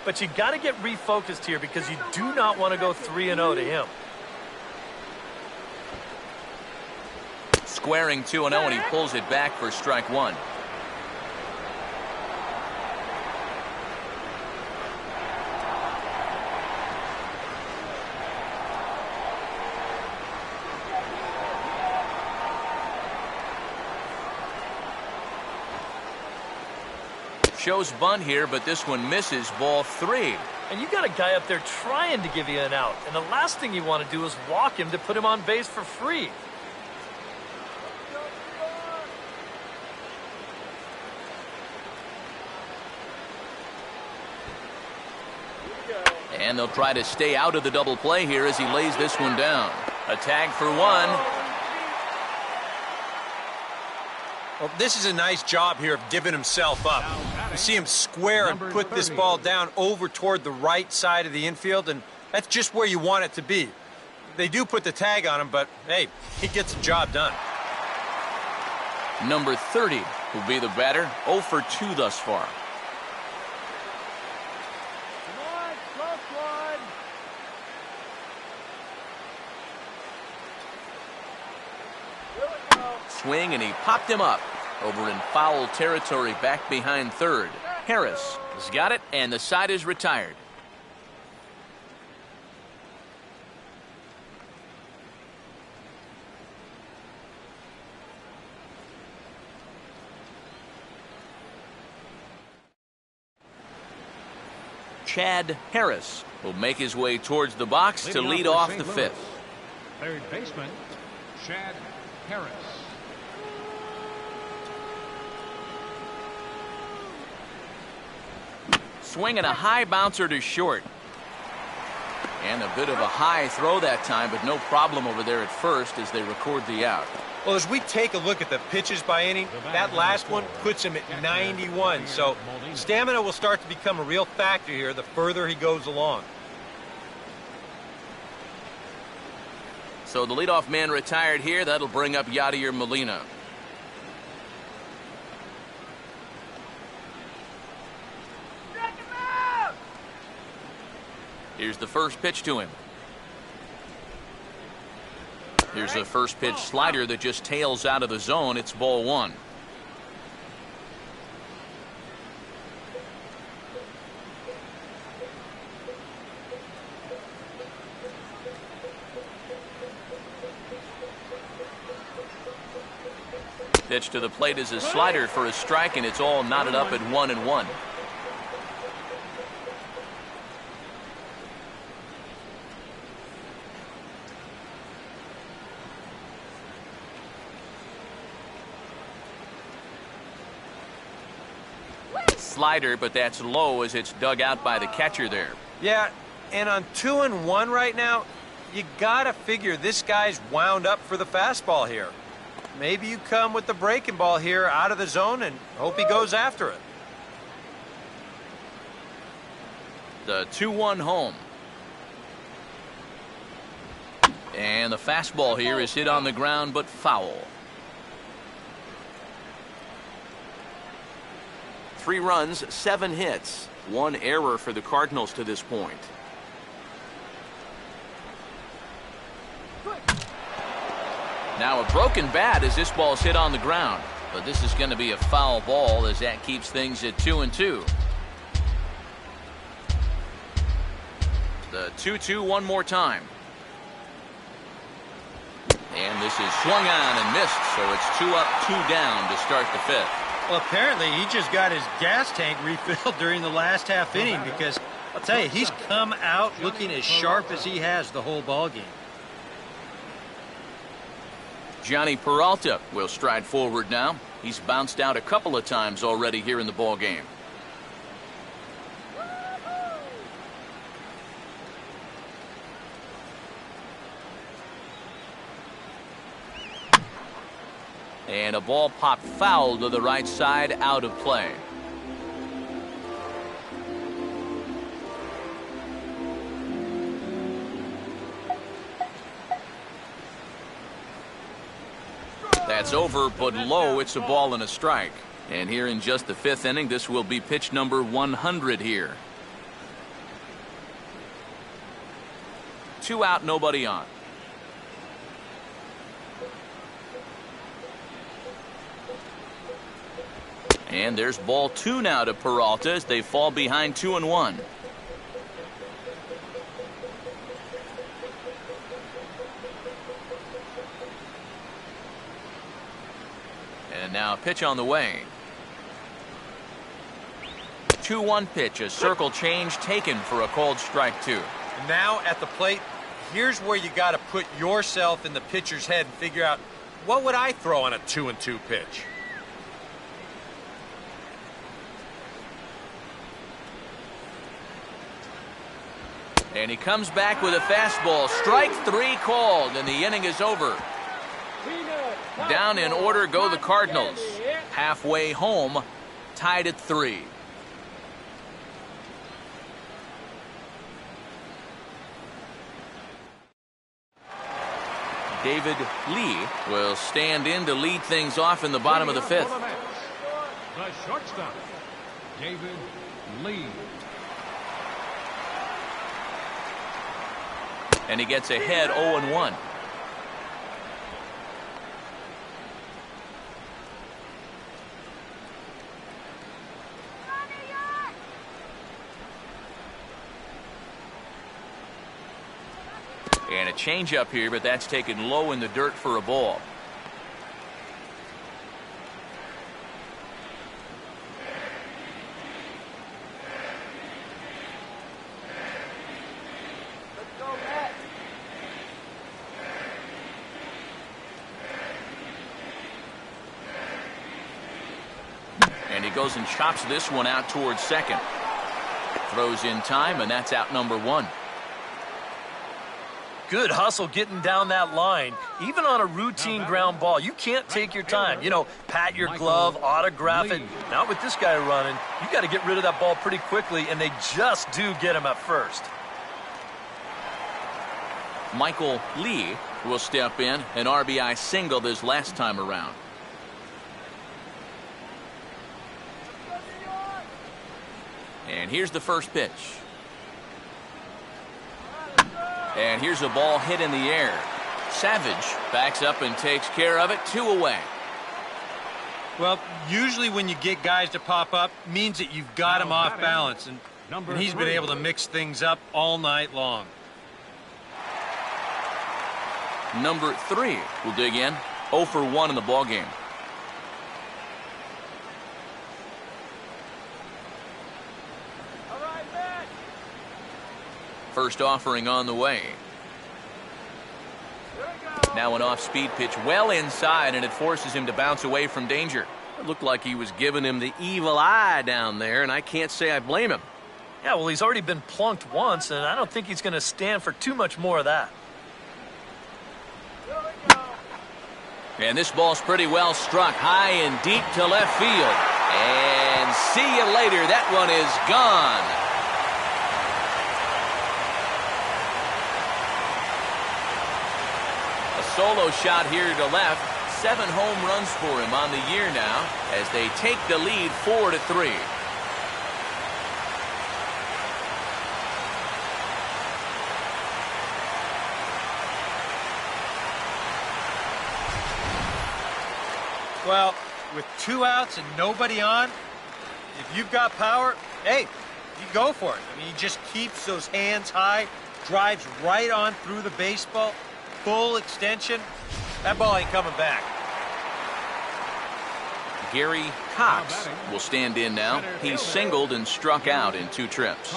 but you got to get refocused here because you do not want to go 3-0 to him. Squaring 2-0, and he pulls it back for strike one. Shows bunt here, but this one misses, ball three. And you got a guy up there trying to give you an out, and the last thing you want to do is walk him to put him on base for free. And they'll try to stay out of the double play here as he lays this one down. A tag for one. Well, this is a nice job here of giving himself up. You see him square and put this ball down over toward the right side of the infield, and that's just where you want it to be. They do put the tag on him, but, hey, he gets the job done. Number 30 will be the batter, 0 for 2 thus far. Swing, and he popped him up over in foul territory back behind third. Harris has got it, and the side is retired. Chad Harris will make his way towards the box to lead off the fifth. Third baseman, Chad Harris. Swinging a high bouncer to short. And a bit of a high throw that time, but no problem over there at first as they record the out. Well, as we take a look at the pitches by inning, that last one puts him at 91. So stamina will start to become a real factor here the further he goes along. So the leadoff man retired here. That'll bring up Yadier Molina. Here's the first pitch to him. Here's the first pitch slider that just tails out of the zone. It's ball one. Pitch to the plate is a slider for a strike, and it's all knotted up at 1-1. Slider, but that's low as it's dug out by the catcher there. Yeah, and on 2-1 right now, you gotta figure this guy's wound up for the fastball here. Maybe you come with the breaking ball here out of the zone and hope he goes after it. The 2-1 home. And the fastball here is hit on the ground but foul. 3 runs, 7 hits, 1 error for the Cardinals to this point. Now a broken bat as this ball's hit on the ground, but this is going to be a foul ball as that keeps things at 2-2. The 2-2 one more time. And this is swung on and missed, so it's 2 up, 2 down to start the fifth. Well, apparently he just got his gas tank refilled during the last half inning because, I'll tell you, he's come out looking as sharp as he has the whole ball game. Johnny Peralta will stride forward now. He's bounced out a couple of times already here in the ball game. And a ball popped foul to the right side, out of play. That's over, but low. It's a ball and a strike. And here in just the 5th inning, this will be pitch number 100 here. 2 out, nobody on. And there's ball 2 now to Peralta as they fall behind 2-1. And now a pitch on the way. 2-1 pitch, a circle change taken for a called strike 2. Now at the plate, here's where you got to put yourself in the pitcher's head and figure out, what would I throw on a 2-2 pitch? And he comes back with a fastball. Strike 3 called, and the inning is over. Down in order go the Cardinals. Halfway home, tied at 3. David Lee will stand in to lead things off in the bottom of the 5th. The shortstop, David Lee. And he gets ahead 0-1. And a changeup here, but that's taken low in the dirt for a ball. And he goes and chops this one out towards second. Throws in time, and that's out number 1. Good hustle getting down that line. Even on a routine ground ball, you can't take your time. You know, pat your glove, autograph it. Not with this guy running. You got to get rid of that ball pretty quickly, and they just do get him at first. Michael Lee will step in, an RBI single this last time around. And here's the first pitch. And here's a ball hit in the air. Savage backs up and takes care of it. 2 away. Well, usually when you get guys to pop up, means that you've got him off balance, and he's been able to mix things up all night long. Number 3 will dig in. 0 for 1 in the ball game. First offering on the way. Now an off-speed pitch well inside, and it forces him to bounce away from danger. It looked like he was giving him the evil eye down there, and I can't say I blame him. Yeah, well, he's already been plunked once, and I don't think he's going to stand for too much more of that. And this ball's pretty well struck high and deep to left field. And see you later. That one is gone. Solo shot here to left. 7 home runs for him on the year now as they take the lead 4-3. Well, with 2 outs and nobody on, if you've got power, hey, you go for it. I mean, he just keeps those hands high, drives right on through the baseball. Full extension. That ball ain't coming back. Gary Cox will stand in now. He's singled and struck out in 2 trips.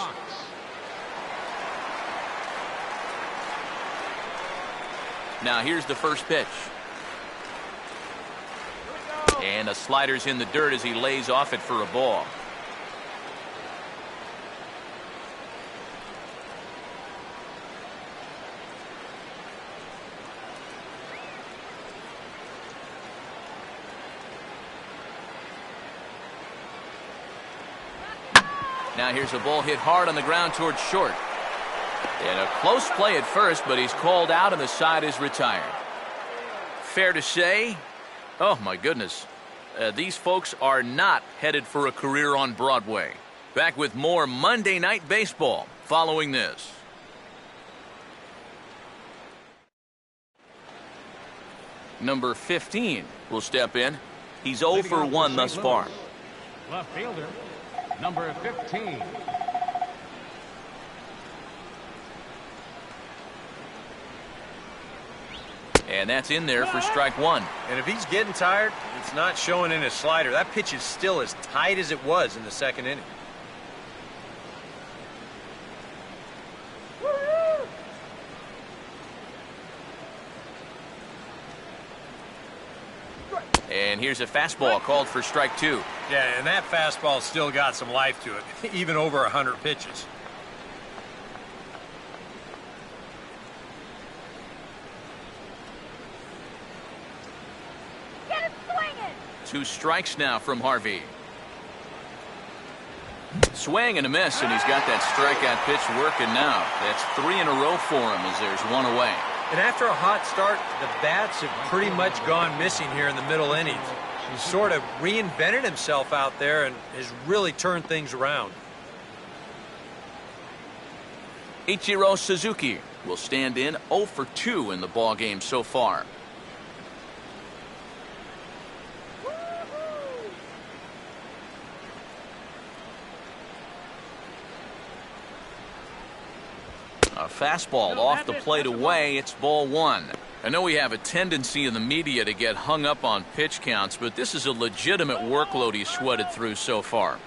Now here's the first pitch. And a slider's in the dirt as he lays off it for a ball. Now here's a ball hit hard on the ground towards short. And a close play at first, but he's called out and the side is retired. Fair to say, oh my goodness, these folks are not headed for a career on Broadway. Back with more Monday Night Baseball following this. Number 15 will step in. He's 0 for 1 thus far. Left fielder, number 15. And that's in there for strike 1. And if he's getting tired, it's not showing in his slider. That pitch is still as tight as it was in the 2nd inning. And here's a fastball called for strike 2. Yeah, and that fastball still got some life to it, even over 100 pitches. Get him swinging! 2 strikes now from Harvey. Swing and a miss, and he's got that strikeout pitch working now. That's 3 in a row for him as there's 1 away. And after a hot start, the bats have pretty much gone missing here in the middle innings. He's sort of reinvented himself out there and has really turned things around. Ichiro Suzuki will stand in 0 for 2 in the ballgame so far. A fastball off the plate away. It's ball 1. I know we have a tendency in the media to get hung up on pitch counts, but this is a legitimate workload he's sweated through so far.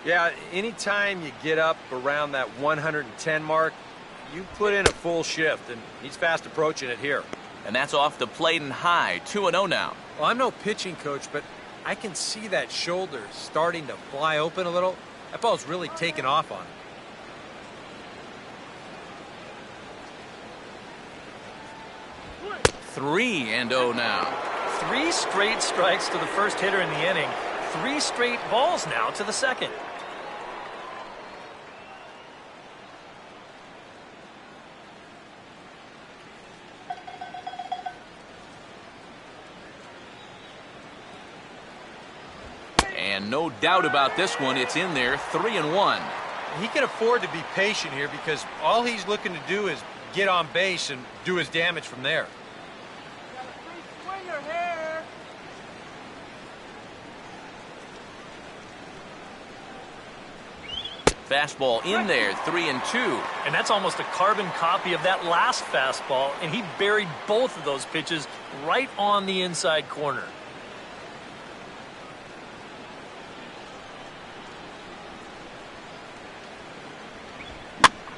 Yeah, anytime you get up around that 110 mark, you put in a full shift, and he's fast approaching it here. And that's off the plate and high. 2-0 now. Well, I'm no pitching coach, but I can see that shoulder starting to fly open a little. That ball's really taken off on him. 3-0 now. 3 straight strikes to the first hitter in the inning. 3 straight balls now to the second. And no doubt about this one, it's in there. 3-1. He can afford to be patient here because all he's looking to do is get on base and do his damage from there. Got a free swinger here. Fastball in there. 3-2. And that's almost a carbon copy of that last fastball, and he buried both of those pitches right on the inside corner.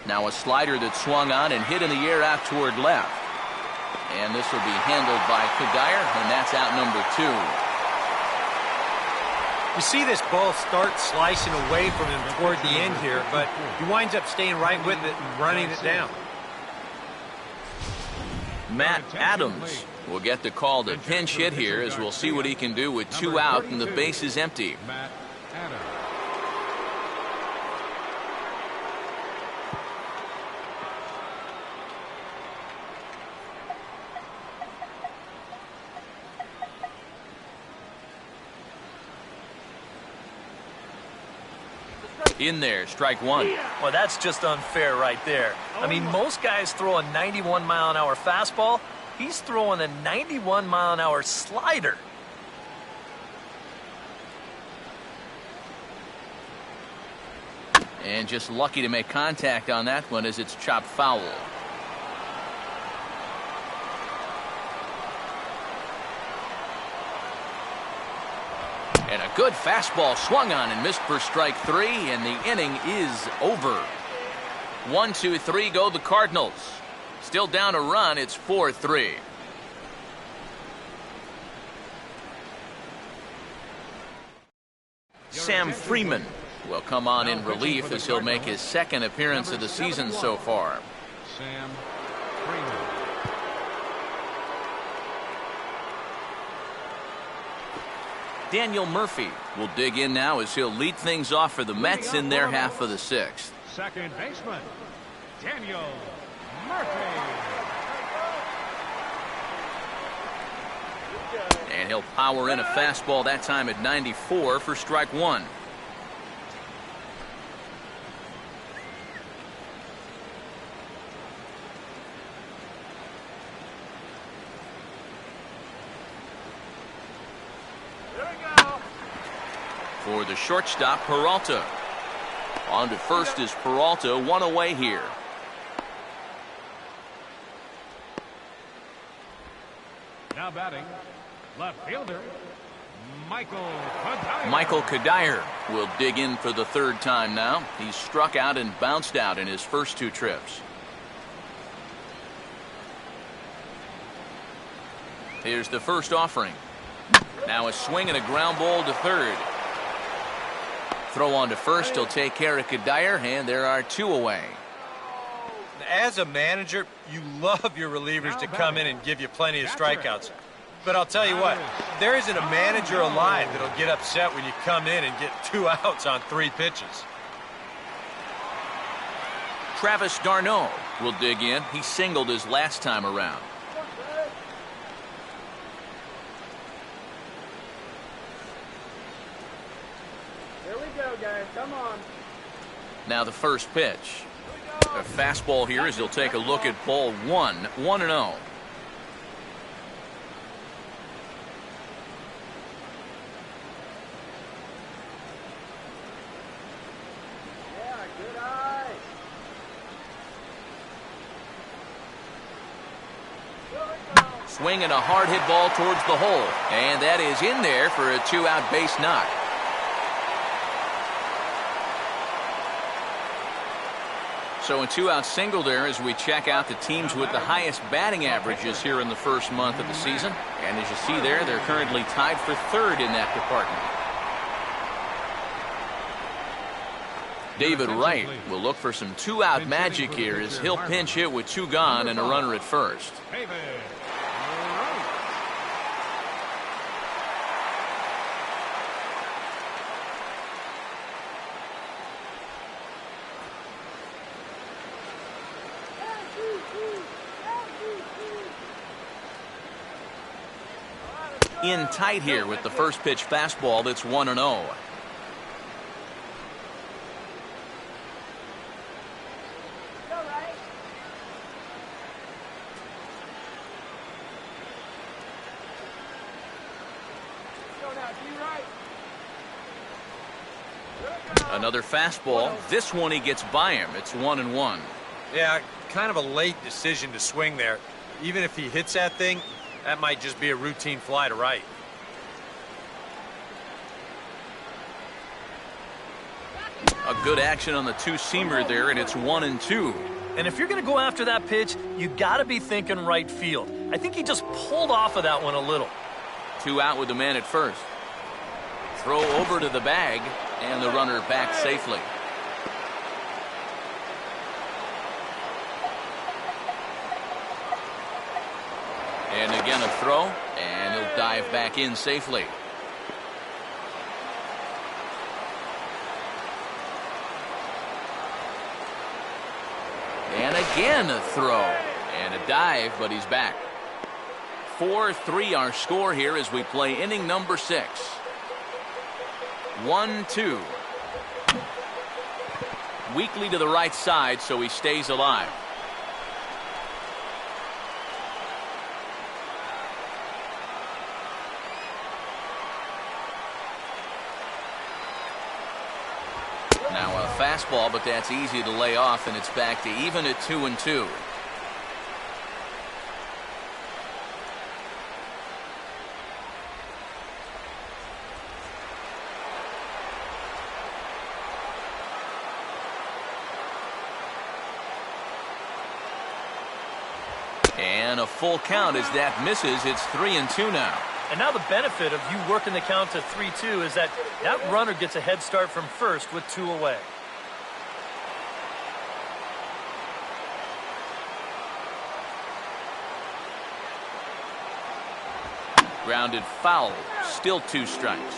Now a slider that swung on and hit in the air out toward left. And this will be handled by Kudire, and that's out number 2. You see this ball start slicing away from him toward the end here, but he winds up staying right with it and running it down. Matt Adams will get the call to pinch hit here as we'll see what he can do with 2 out and the base is empty. Matt Adams. In there, strike 1. Well, that's just unfair right there. I mean, most guys throw a 91-mile-an-hour fastball. He's throwing a 91-mile-an-hour slider. And just lucky to make contact on that one as it's chopped foul. And a good fastball swung on and missed for strike 3, and the inning is over. 1, 2, 3 go the Cardinals. Still down a run, it's 4-3. Sam Freeman will come on in relief as he'll make his second appearance of the season so far. Sam Freeman. Daniel Murphy will dig in now as he'll lead things off for the Mets in their half of the 6th. Second baseman, Daniel Murphy. And he'll power in a fastball that time at 94 for strike 1. For the shortstop, Peralta. On to first is Peralta, one away here. Now batting, left fielder, Michael Kadire. Michael Kadire will dig in for the third time now. He's struck out and bounced out in his first 2 trips. Here's the first offering. Now a swing and a ground ball to third. Throw on to first, he'll take care of Kadire, and there are 2 away. As a manager, you love your relievers to come in and give you plenty of strikeouts. But I'll tell you what, there isn't a manager alive that'll get upset when you come in and get 2 outs on 3 pitches. Travis d'Arnaud will dig in. He singled his last time around. Come on. Now the first pitch. A fastball here as he'll take a look at ball 1, 1-0. Yeah, good eye. Swinging a hard hit ball towards the hole. And that is in there for a 2-out base knock. So a 2-out single there as we check out the teams with the highest batting averages here in the first month of the season. And as you see there, they're currently tied for 3rd in that department. David Wright will look for some 2-out magic here as he'll pinch hit with 2 gone and a runner at first. David Wright. In tight here with the first pitch fastball that's 1-0. Another fastball. This one he gets by him. It's 1-1. Yeah, kind of a late decision to swing there. Even if he hits that thing, that might just be a routine fly to right. A good action on the 2-seamer there, and it's 1-2. And if you're going to go after that pitch, you got to be thinking right field. I think he just pulled off of that one a little. 2 out with the man at first. Throw over to the bag, and the runner back safely. And again a throw, and he'll dive back in safely. And again a throw, and a dive, but he's back. 4-3 our score here as we play inning number 6. 1-2. Weakly to the right side, so he stays alive. Now a fastball, but that's easy to lay off, and it's back to even at 2-2. And a full count as that misses. It's 3-2 now. And now the benefit of you working the count to 3-2 is that runner gets a head start from first with 2 away. Grounded foul. Still 2 strikes.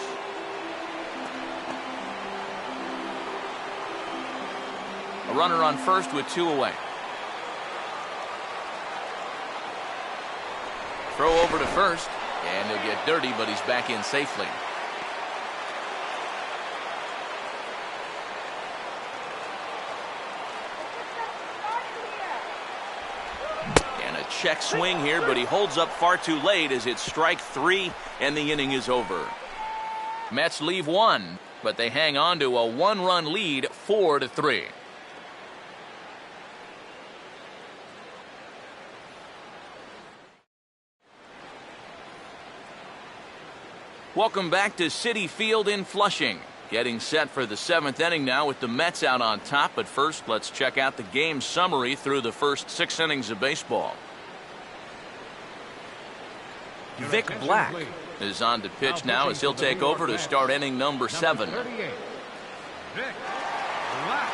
A runner on first with 2 away. Throw over to first, and he'll get dirty, but he's back in safely. And a check swing here, but he holds up far too late as it's strike 3, and the inning is over. Mets leave 1, but they hang on to a 1-run lead, 4-3. Welcome back to Citi Field in Flushing. Getting set for the 7th inning now with the Mets out on top. But first, let's check out the game summary through the first 6 innings of baseball. Vic Black is on to pitch now as he'll take over to start inning number 7. Vic Black.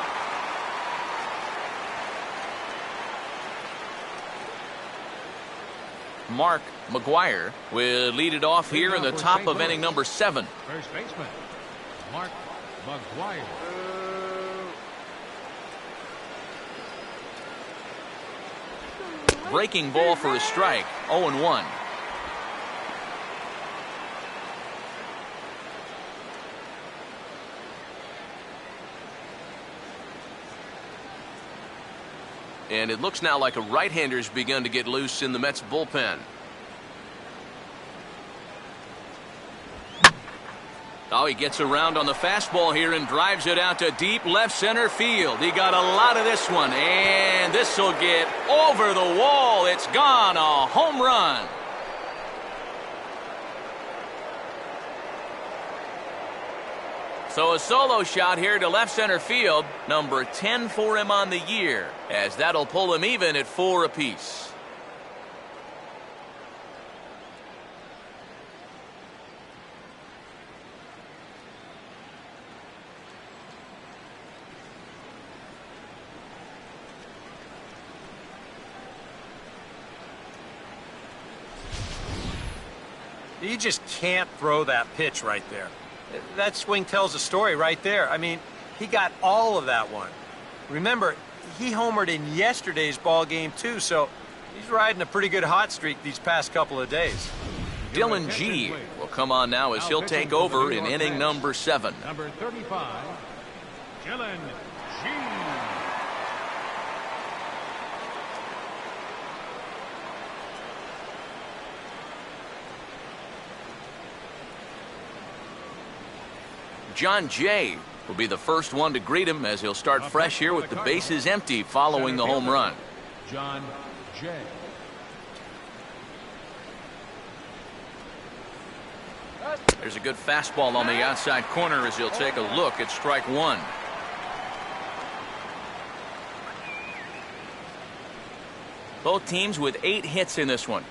Mark McGuire will lead it off here in the top of inning number 7. First baseman, Mark McGuire. Breaking ball for a strike, 0-1. And it looks now like a right-hander's begun to get loose in the Mets bullpen. Oh, he gets around on the fastball here and drives it out to deep left center field. He got a lot of this one, and this will get over the wall. It's gone, a home run. So a solo shot here to left center field, number 10 for him on the year, as that'll pull him even at 4 apiece. You just can't throw that pitch right there. That swing tells a story right there. I mean, he got all of that one. Remember, he homered in yesterday's ball game too, so he's riding a pretty good hot streak these past couple of days. Dylan G will come on now as he'll take over in inning number 7. Number 35, Dylan G. John Jay will be the first one to greet him as he'll start fresh here with the bases empty following the home run. John Jay. There's a good fastball on the outside corner as he'll take a look at strike 1. Both teams with 8 hits in this one.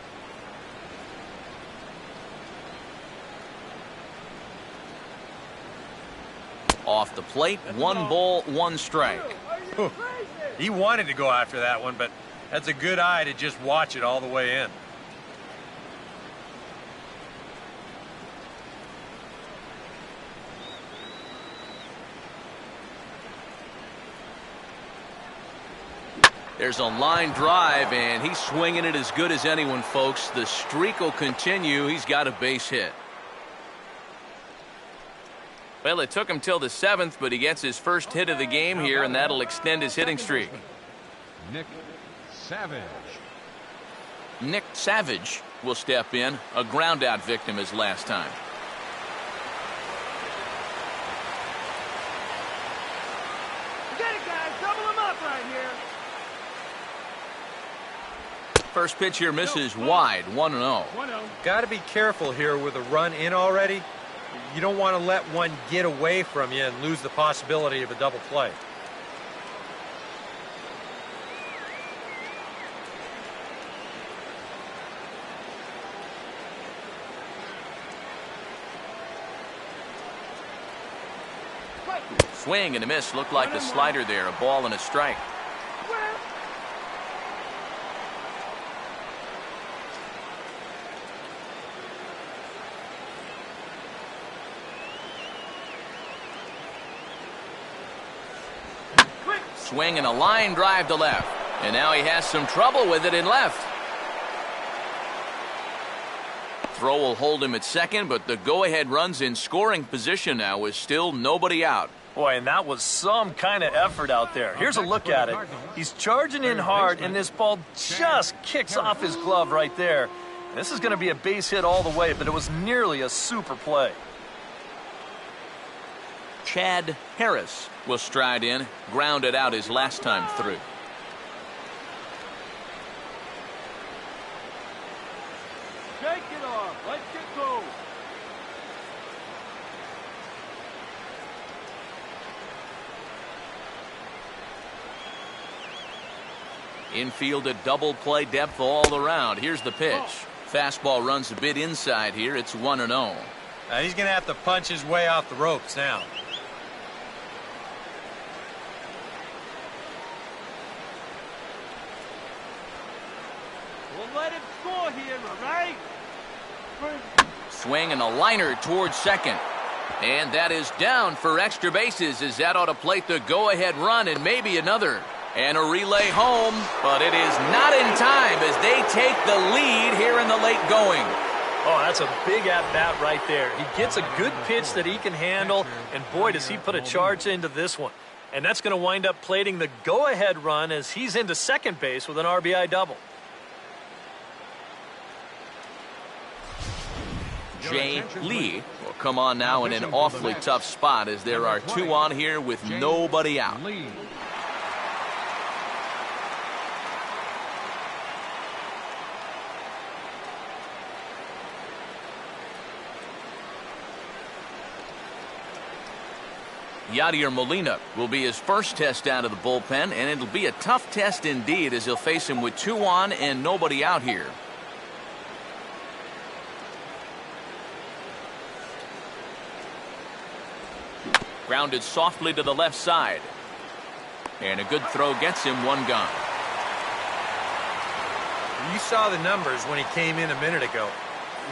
Off the plate, 1 ball, 1 strike. He wanted to go after that one, but that's a good eye to just watch it all the way in. There's a line drive, and he's swinging it as good as anyone, folks. The streak will continue. He's got a base hit. Well, it took him till the 7th, but he gets his first hit of the game here, and that'll extend his hitting streak. Nick Savage. Nick Savage will step in, a ground-out victim as last time. Get it, guys. Double him up right here. First pitch here misses wide, 1-0. Got to be careful here with a run in already. You don't want to let one get away from you and lose the possibility of a double play. Swing and a miss. Looked like the slider there. A ball and a strike. Swing and a line drive to left. And now he has some trouble with it in left. Throw will hold him at second, but the go-ahead run's in scoring position now with still nobody out. Boy, and that was some kind of effort out there. Here's a look at it. He's charging in hard, and this ball just kicks off his glove right there. This is going to be a base hit all the way, but it was nearly a super play. Chad Harris will stride in, grounded out his last time through. Shake it off. Let's get going. Infield a double play depth all around. Here's the pitch. Fastball runs a bit inside here. It's 1-0. He's going to have to punch his way off the ropes now. We'll let him score here, all right? Swing and a liner towards second. And that is down for extra bases as that ought to plate the go-ahead run and maybe another. And a relay home, but it is not in time as they take the lead here in the late going. Oh, that's a big at-bat right there. He gets a good pitch that he can handle, and boy, does he put a charge into this one. And that's going to wind up plating the go-ahead run as he's into second base with an RBI double. Jay Lee will come on now in an awfully tough spot as there are two on here with nobody out. Yadier Molina will be his first test out of the bullpen, and it'll be a tough test indeed as he'll face him with two on and nobody out here. Grounded softly to the left side. And a good throw gets him one gone. You saw the numbers when he came in a minute ago.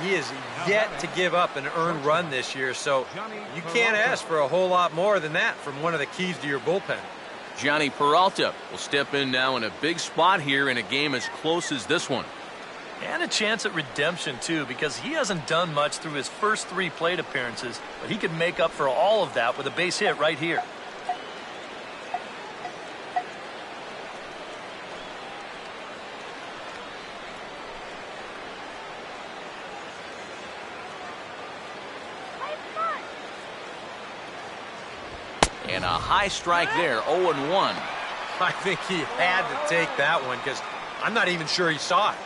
He is yet to give up an earned run this year, so you can't ask for a whole lot more than that from one of the keys to your bullpen. Johnny Peralta will step in now in a big spot here in a game as close as this one. And a chance at redemption, too, because he hasn't done much through his first 3 plate appearances, but he could make up for all of that with a base hit right here. And a high strike there, 0-1. I think he had to take that one because I'm not even sure he saw it.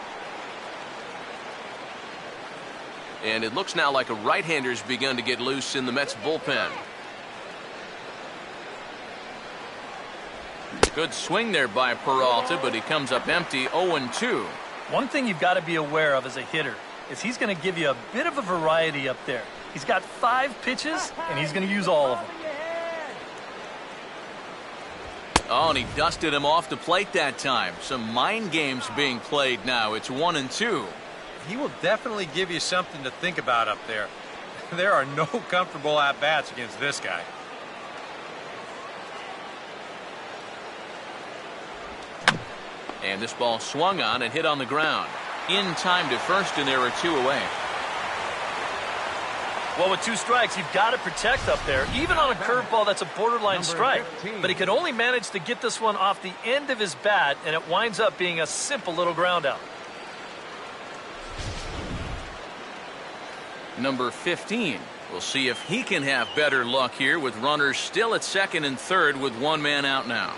And it looks now like a right-hander's begun to get loose in the Mets bullpen. Good swing there by Peralta, but he comes up empty, 0-2. One thing you've got to be aware of as a hitter is he's going to give you a bit of a variety up there. He's got 5 pitches, and he's going to use all of them. Oh, and he dusted him off the plate that time. Some mind games being played now. It's 1-2. He will definitely give you something to think about up there. There are no comfortable at-bats against this guy. And this ball swung on and hit on the ground. In time to first, and there are 2 away. Well, with 2 strikes, you've got to protect up there, even on a curveball that's a borderline strike. But he could only manage to get this one off the end of his bat, and it winds up being a simple little ground out. Number 15. We'll see if he can have better luck here with runners still at second and third with 1 man out now.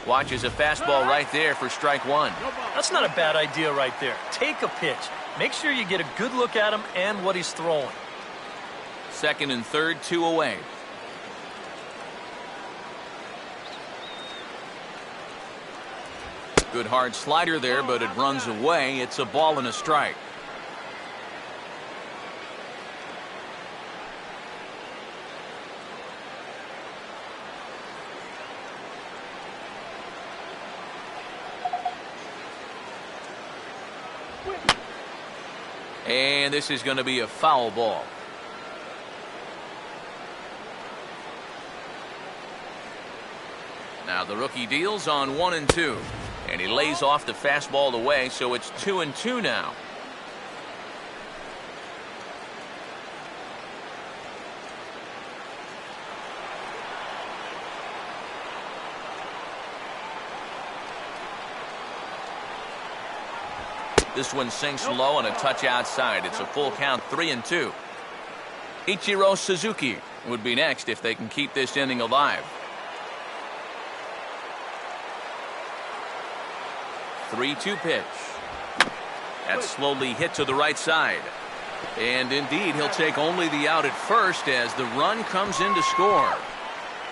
Watches a fastball right there for strike 1. That's not a bad idea right there. Take a pitch. Make sure you get a good look at him and what he's throwing. Second and third, 2 away. Good hard slider there, but it runs away. It's a ball and a strike. And this is going to be a foul ball. Now the rookie deals on 1-2. And he lays off the fastball away, so it's 2-2 now. This one sinks low and a touch outside. It's a full count, 3-2. Ichiro Suzuki would be next if they can keep this inning alive. 3-2 pitch. That's slowly hit to the right side. And indeed, he'll take only the out at first as the run comes in to score.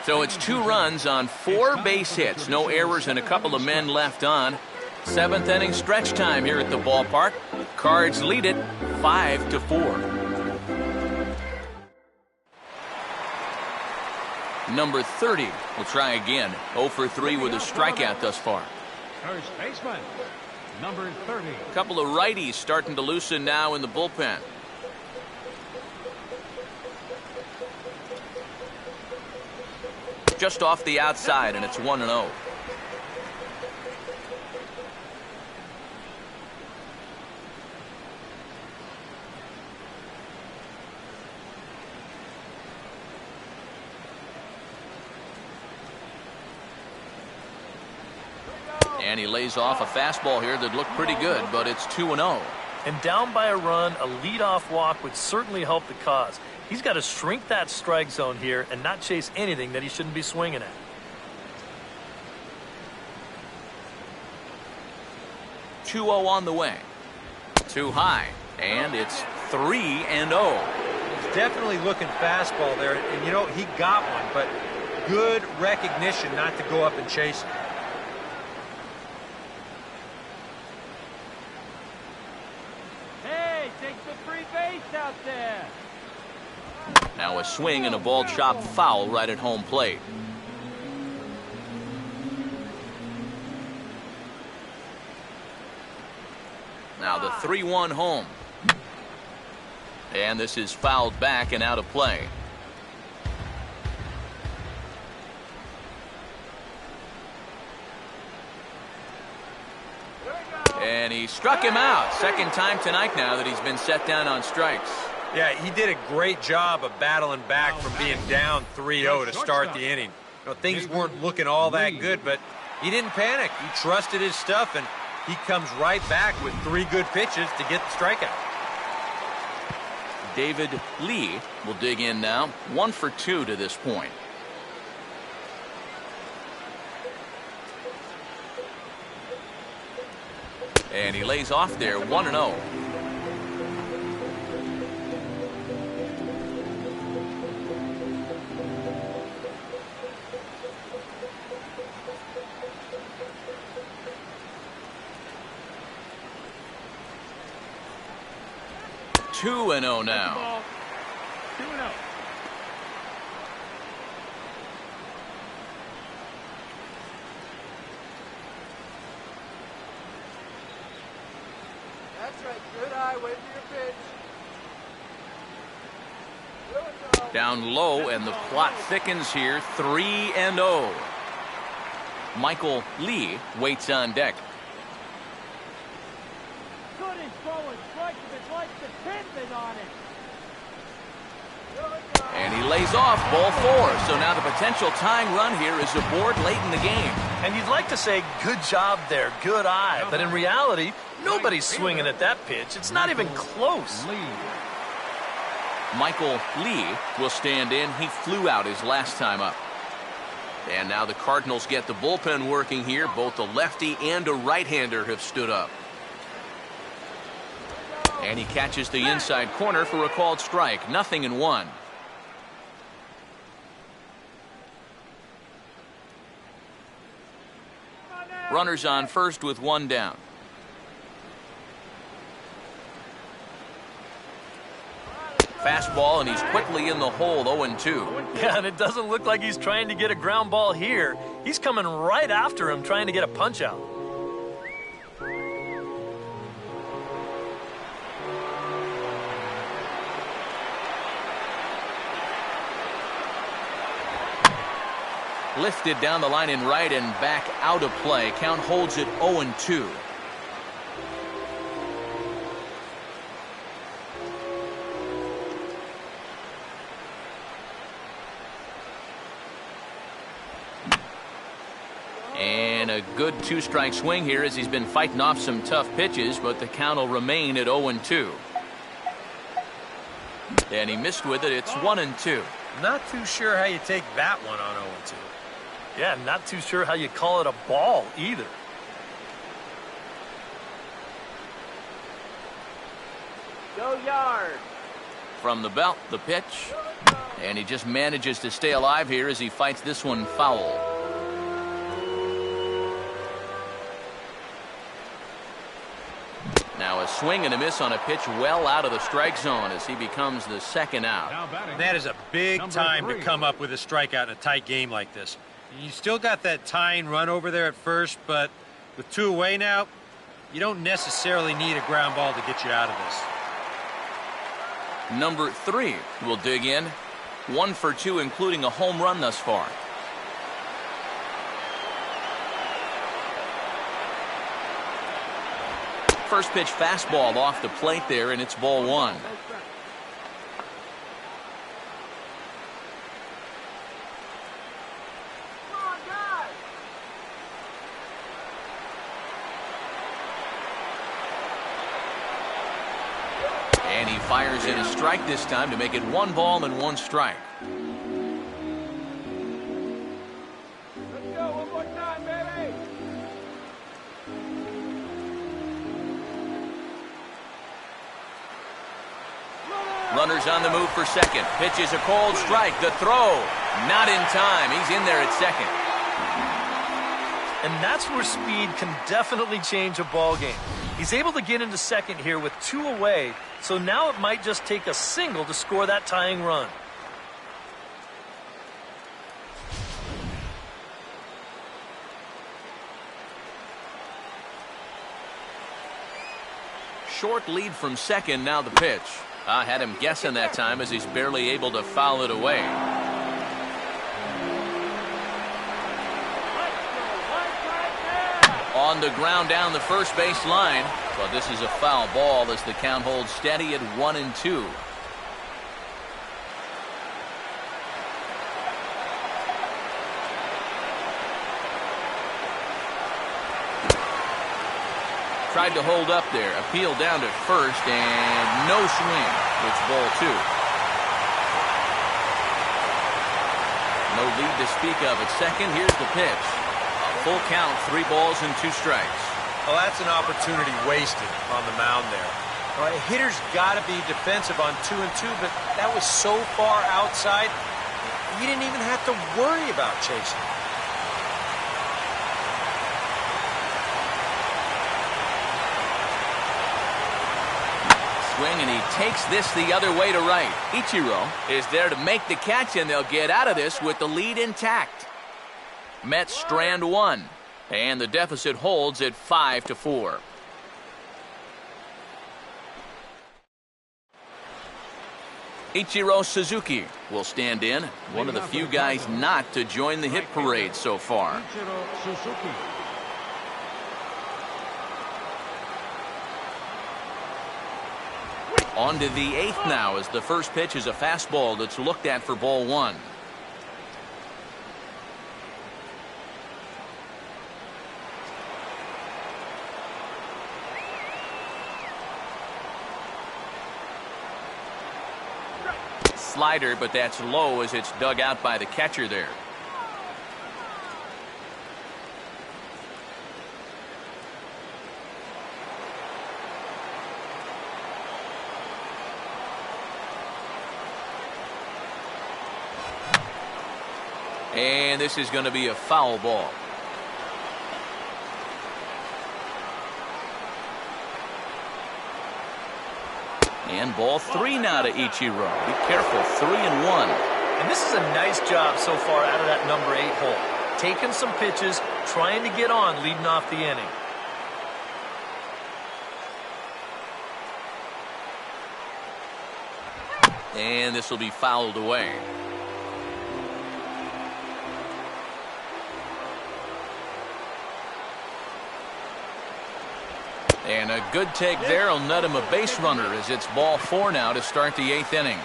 So it's 2 runs on 4 base hits. No errors and a couple of men left on. 7th inning stretch time here at the ballpark. Cards lead it 5-4. Number 30 will try again. 0 for 3 with a strikeout thus far. First baseman, number 30. A couple of righties starting to loosen now in the bullpen. Just off the outside, and it's 1-0. And he lays off a fastball here that looked pretty good, but it's 2-0. And down by a run, a leadoff walk would certainly help the cause. He's got to shrink that strike zone here and not chase anything that he shouldn't be swinging at. 2-0 on the way. Too high, and it's 3-0. He's definitely looking fastball there, and you know, he got one, but good recognition not to go up and chase it. Out there. Now a swing and a ball chopped foul right at home plate. Now the 3-1 home. And this is fouled back and out of play. And he struck him out. Second time tonight now that he's been set down on strikes. Yeah, he did a great job of battling back from being down 3-0 to start the inning. You know, things weren't looking all that good, but he didn't panic. He trusted his stuff, and he comes right back with 3 good pitches to get the strikeout. David Lee will dig in now. 1 for 2 to this point. And he lays off there, 1-0. Two and 0 now. 2-0. That's right. Good eye. Wait for your pitch. Down low, and the plot thickens here. 3-0. Michael Lee waits on deck. Good and forward strike if it likes the pimping on it. And he lays off ball 4. So now the potential tying run here is aboard late in the game. And you'd like to say, good job there, good eye. But in reality, nobody's swinging at that pitch. It's not even close. Michael Lee will stand in. He flew out his last time up. And now the Cardinals get the bullpen working here. Both a lefty and a right-hander have stood up. And he catches the inside corner for a called strike. 0-1. Come on now. Runners on first with one down. Fastball, and he's quickly in the hole, 0-2. Yeah, and it doesn't look like he's trying to get a ground ball here. He's coming right after him, trying to get a punch out. Lifted down the line in right and back out of play. Count holds it 0-2. And a good two-strike swing here as he's been fighting off some tough pitches, but the count will remain at 0-2. And he missed with it. It's 1-2. Not too sure how you take that one on 0-2. Yeah, not too sure how you call it a ball either. Go yard. From the belt, the pitch. And he just manages to stay alive here as he fights this one foul. Now a swing and a miss on a pitch well out of the strike zone as he becomes the second out. That is a big time to come up with a strikeout in a tight game like this. You still got that tying run over there at first, but with two away now, you don't necessarily need a ground ball to get you out of this. Number 3 will dig in. 1 for 2, including a home run thus far. First pitch fastball off the plate there, and it's ball 1. And he fires in a strike this time to make it 1 ball and 1 strike. Let's go one more time, baby. Runners on the move for second. Pitch is a cold strike. The throw, not in time. He's in there at second. And that's where speed can definitely change a ball game. He's able to get into second here with 2 away, so now it might just take a single to score that tying run. Short lead from second, now the pitch. I had him guessing that time as he's barely able to foul it away. On the ground down the first base line, but this is a foul ball as the count holds steady at 1-2. Tried to hold up there, appeal down to first, and no swing. It's ball 2. No lead to speak of at second. Here's the pitch. A full count, 3 balls and 2 strikes. Well, that's an opportunity wasted on the mound there. All right, hitter's got to be defensive on 2-2, but that was so far outside, he didn't even have to worry about chasing. Swing, and he takes this the other way to right. Ichiro is there to make the catch, and they'll get out of this with the lead intact. Mets strand 1, and the deficit holds at 5-4. Ichiro Suzuki will stand in, one of the few guys not to join the hit parade so far. Ichiro Suzuki. On to the 8th now as the first pitch is a fastball that's looked at for ball 1. Slider, but that's low as it's dug out by the catcher there. And this is going to be a foul ball. And ball 3 now to Ichiro. Be careful, 3-1. And this is a nice job so far out of that number 8 hole. Taking some pitches, trying to get on leading off the inning. And this will be fouled away. And a good take there will net him a base runner as it's ball 4 now to start the 8th inning.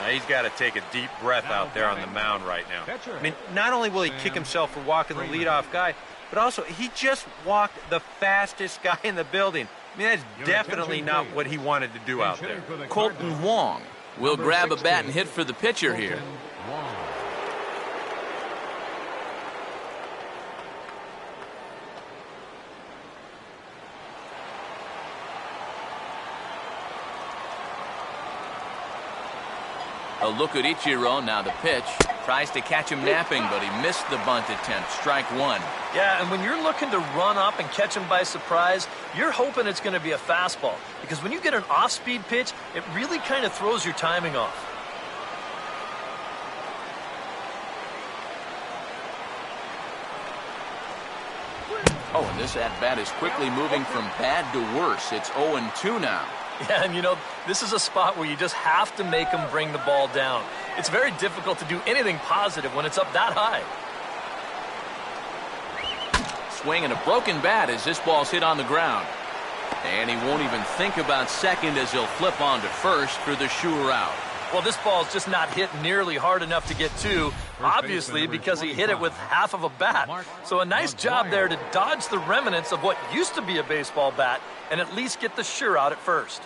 He's got to take a deep breath out there on the mound right now. I mean, not only will he kick himself for walking the leadoff guy, but also he just walked the fastest guy in the building. I mean, that's definitely not what he wanted to do out there. Colton Wong will grab a bat and hit for the pitcher here. A look at Ichiro, now the pitch. Tries to catch him napping, but he missed the bunt attempt. Strike 1. Yeah, and when you're looking to run up and catch him by surprise, you're hoping it's going to be a fastball. Because when you get an off-speed pitch, it really kind of throws your timing off. Oh, and this at-bat is quickly moving from bad to worse. It's 0-2 now. Yeah, and you know, this is a spot where you just have to make them bring the ball down. It's very difficult to do anything positive when it's up that high. Swing and a broken bat as this ball's hit on the ground. And he won't even think about second as he'll flip on to first for the sure out. Well, this ball's just not hit nearly hard enough to get to, obviously because he hit it with half of a bat. So a nice job there to dodge the remnants of what used to be a baseball bat and at least get the sure out at first.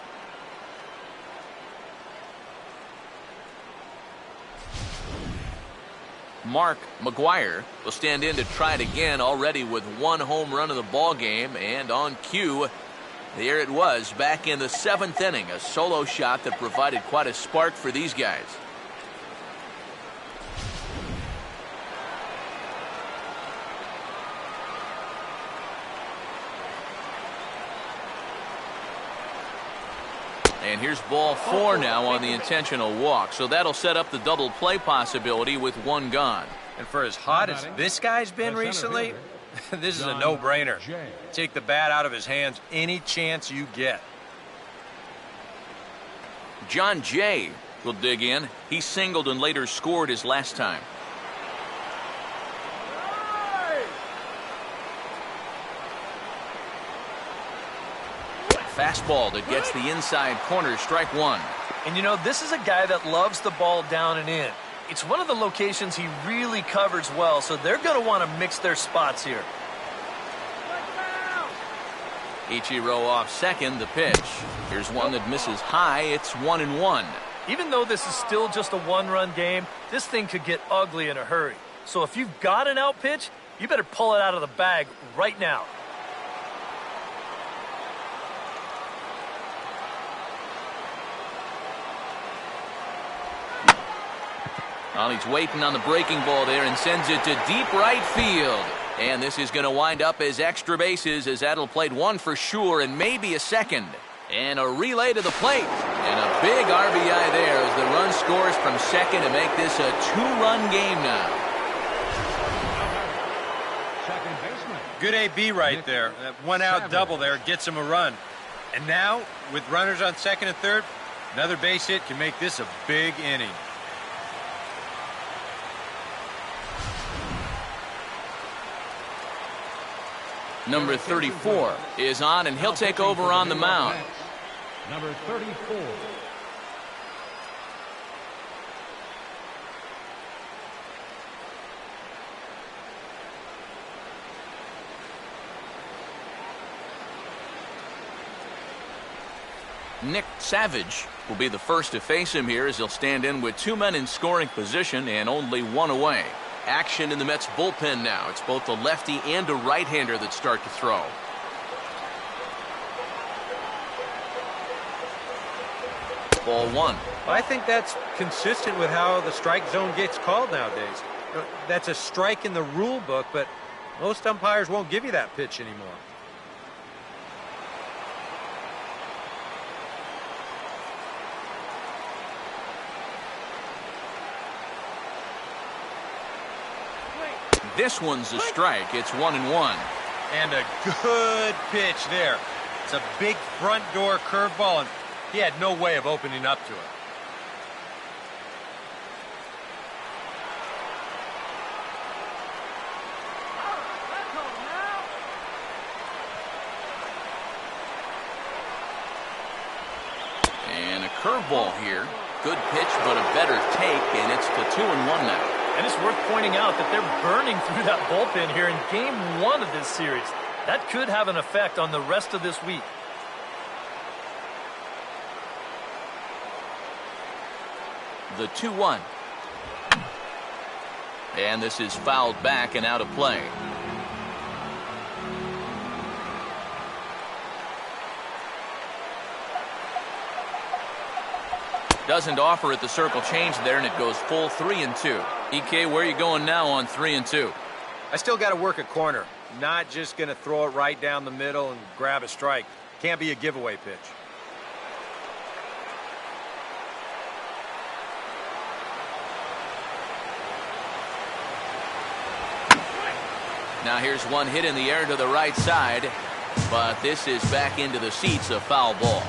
Mark McGuire will stand in to try it again, already with 1 home run of the ball game, and on cue, there it was back in the 7th inning, a solo shot that provided quite a spark for these guys. And here's ball 4 now on the intentional walk. So that'll set up the double play possibility with 1 gone. And for as hot as this guy's been recently, this is a no-brainer. Take the bat out of his hands any chance you get. John Jay will dig in. He singled and later scored his last time. Fastball that gets the inside corner, strike 1. And you know, this is a guy that loves the ball down and in. It's one of the locations he really covers well, so they're going to want to mix their spots here. Ichiro off second, the pitch. Here's one that misses high. It's 1-1. Even though this is still just a 1-run game, this thing could get ugly in a hurry. So if you've got an out pitch, you better pull it out of the bag right now. Well, he's waiting on the breaking ball there and sends it to deep right field. And this is going to wind up as extra bases as that'll played 1 for sure and maybe a second. And a relay to the plate. And a big RBI there as the run scores from second to make this a 2-run game now. Good AB right there. That 1-out double there gets him a run. And now, with runners on second and third, another base hit can make this a big inning. Number 34 is on, and he'll take over on the mound. Number 34. Nick Savage will be the first to face him here as he'll stand in with 2 men in scoring position and only 1 away. Action in the Mets bullpen now. It's both a lefty and a right-hander that start to throw. Ball 1. I think that's consistent with how the strike zone gets called nowadays. That's a strike in the rule book, but most umpires won't give you that pitch anymore. This one's a strike. It's 1-1. And a good pitch there. It's a big front door curveball, and he had no way of opening up to it. And a curveball here. Good pitch, but a better take, and it's to 2-1 now. And it's worth pointing out that they're burning through that bullpen here in game 1 of this series. That could have an effect on the rest of this week. The 2-1. And this is fouled back and out of play. Doesn't offer it the circle change there, and it goes full 3-2. EK, where are you going now on 3-2? I still got to work a corner. Not just going to throw it right down the middle and grab a strike. Can't be a giveaway pitch. Now here's one hit in the air to the right side, but this is back into the seats, a foul ball.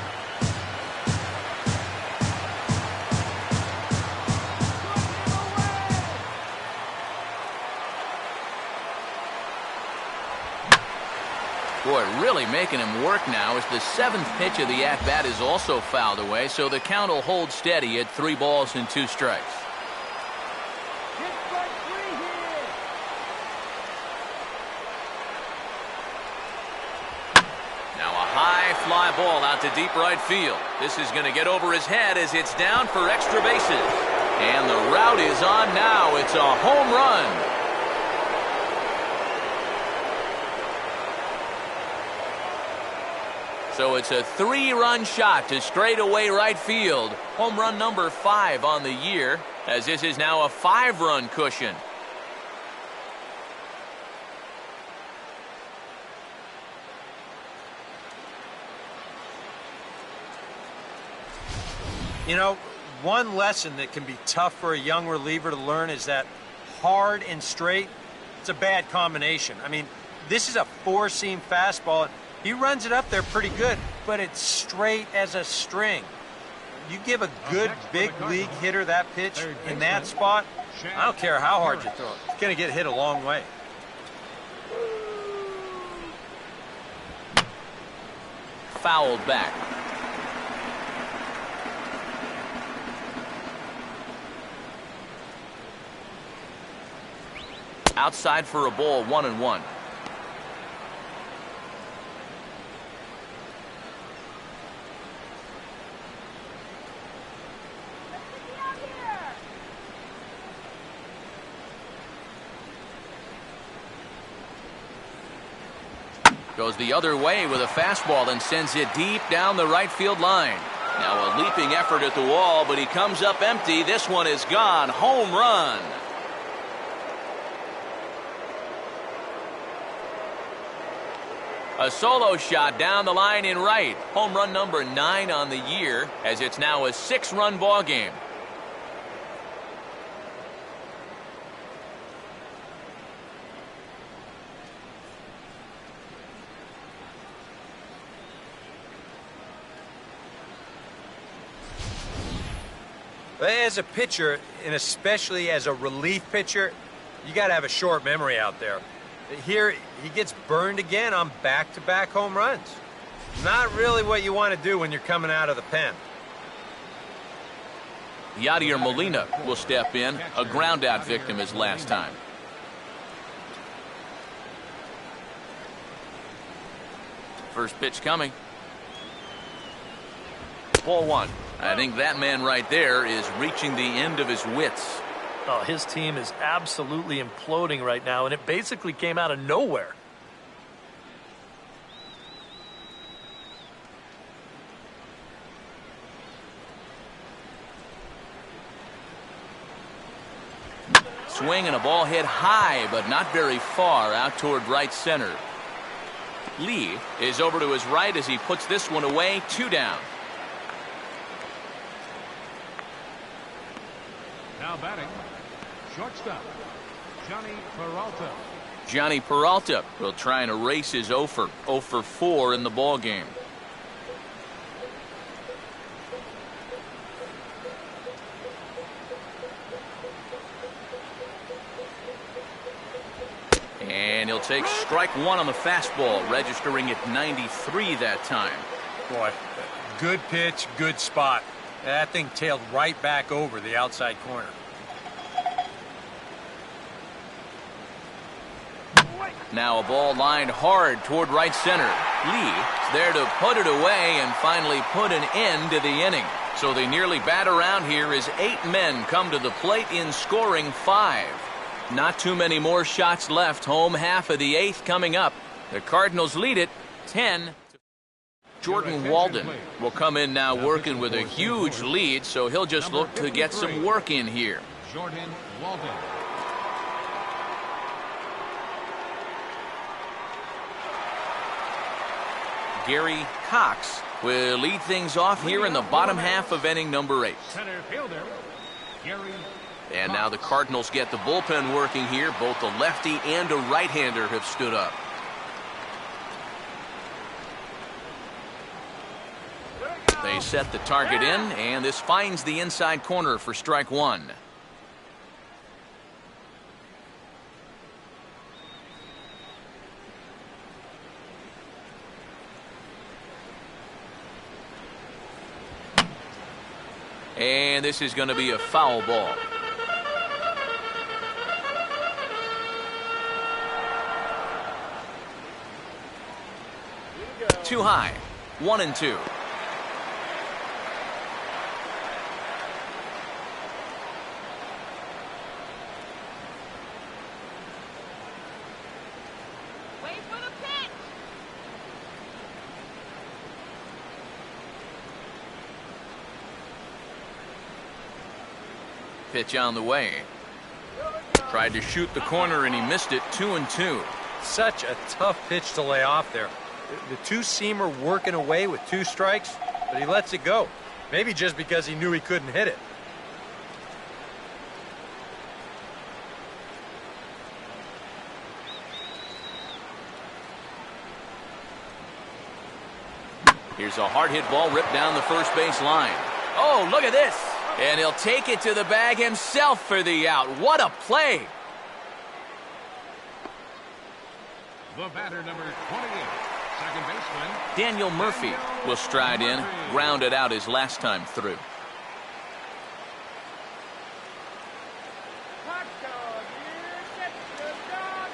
Boy, really making him work now as the 7th pitch of the at-bat is also fouled away, so the count will hold steady at 3 balls and 2 strikes. Now a high fly ball out to deep right field. This is going to get over his head as it's down for extra bases. And the route is on now. It's a home run. So it's a 3-run shot to straightaway right field. Home run number 5 on the year, as this is now a 5-run cushion. You know, one lesson that can be tough for a young reliever to learn is that hard and straight, it's a bad combination. I mean, this is a 4-seam fastball. He runs it up there pretty good, but it's straight as a string. You give a good big league hitter that pitch in that spot, I don't care how hard you throw it. It's going to get hit a long way. Fouled back. Outside for a ball, 1-1. Goes the other way with a fastball and sends it deep down the right field line. Now a leaping effort at the wall, but he comes up empty. This one is gone. Home run. A solo shot down the line in right. Home run number 9 on the year, as it's now a 6-run ball game. As a pitcher, and especially as a relief pitcher, you got to have a short memory out there. Here, he gets burned again on back-to-back home runs. Not really what you want to do when you're coming out of the pen. Yadier Molina will step in, a ground-out victim his last time. First pitch coming. Ball 1. I think that man right there is reaching the end of his wits. Oh, his team is absolutely imploding right now, and it basically came out of nowhere. Swing and a ball hit high, but not very far out toward right center. Lee is over to his right as he puts this one away. 2 down. Now batting, shortstop, Johnny Peralta. Johnny Peralta will try and erase his 0 for 4 in the ball game. And he'll take strike 1 on the fastball, registering at 93 that time. Boy, good pitch, good spot. That thing tailed right back over the outside corner. Now a ball lined hard toward right center. Lee is there to put it away and finally put an end to the inning. So they nearly bat around here as 8 men come to the plate in scoring 5. Not too many more shots left. Home half of the 8th coming up. The Cardinals lead it 10. Jordan Walden will come in now working with a huge lead, so he'll just look to get some work in here. Jordan Walden. Gary Cox will lead things off here in the bottom half of inning number 8. Center fielder, Gary. And now the Cardinals get the bullpen working here. Both a lefty and a right-hander have stood up. They set the target in, and this finds the inside corner for strike 1. And this is going to be a foul ball. Too high. 1-2. Wait for the pitch. Pitch on the way. Tried to shoot the corner and he missed it. 2-2. Such a tough pitch to lay off there. The two-seamer working away with 2 strikes, but he lets it go. Maybe just because he knew he couldn't hit it. Here's a hard hit ball ripped down the first base line. Oh, look at this. And he'll take it to the bag himself for the out. What a play. The batter, number 28, second baseman. Daniel Murphy will stride in, grounded out his last time through. Hot dog here. Get the dog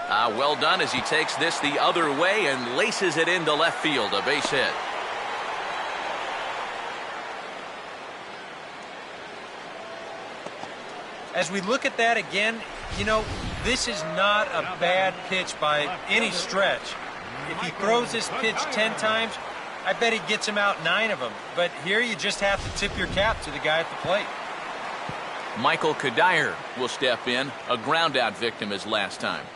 here. Well done as he takes this the other way and laces it into left field. A base hit. As we look at that again, you know, this is not a bad pitch by any stretch. If he throws this pitch 10 times, I bet he gets him out 9 of them. But here you just have to tip your cap to the guy at the plate. Michael Kadire will step in, a ground out victim his last time.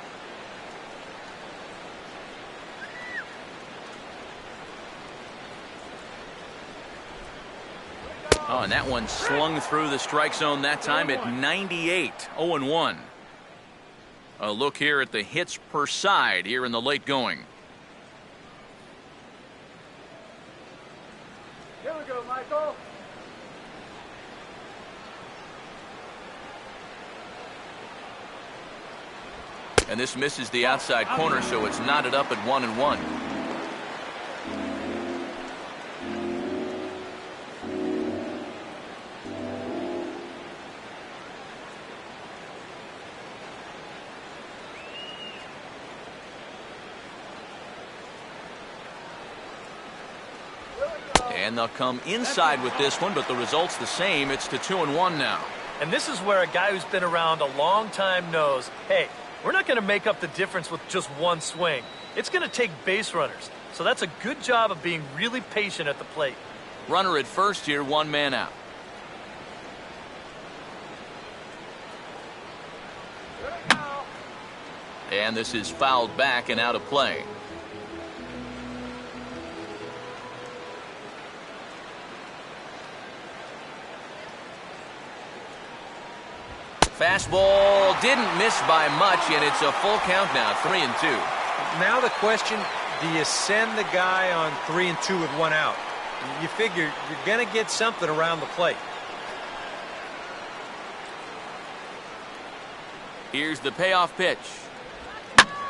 Oh, and that one slung through the strike zone that time at 98. 0-1. A look here at the hits per side here in the late going. Here we go, Michael. And this misses the outside corner, so it's knotted up at 1-1. And they'll come inside with this one, but the result's the same. It's to 2-1 now. And this is where a guy who's been around a long time knows, hey, we're not going to make up the difference with just one swing. It's going to take base runners. So that's a good job of being really patient at the plate. Runner at first here, 1 man out. And this is fouled back and out of play. Fastball didn't miss by much, and it's a full count now, 3-2. Now the question, do you send the guy on 3-2 with one out? You figure you're going to get something around the plate. Here's the payoff pitch.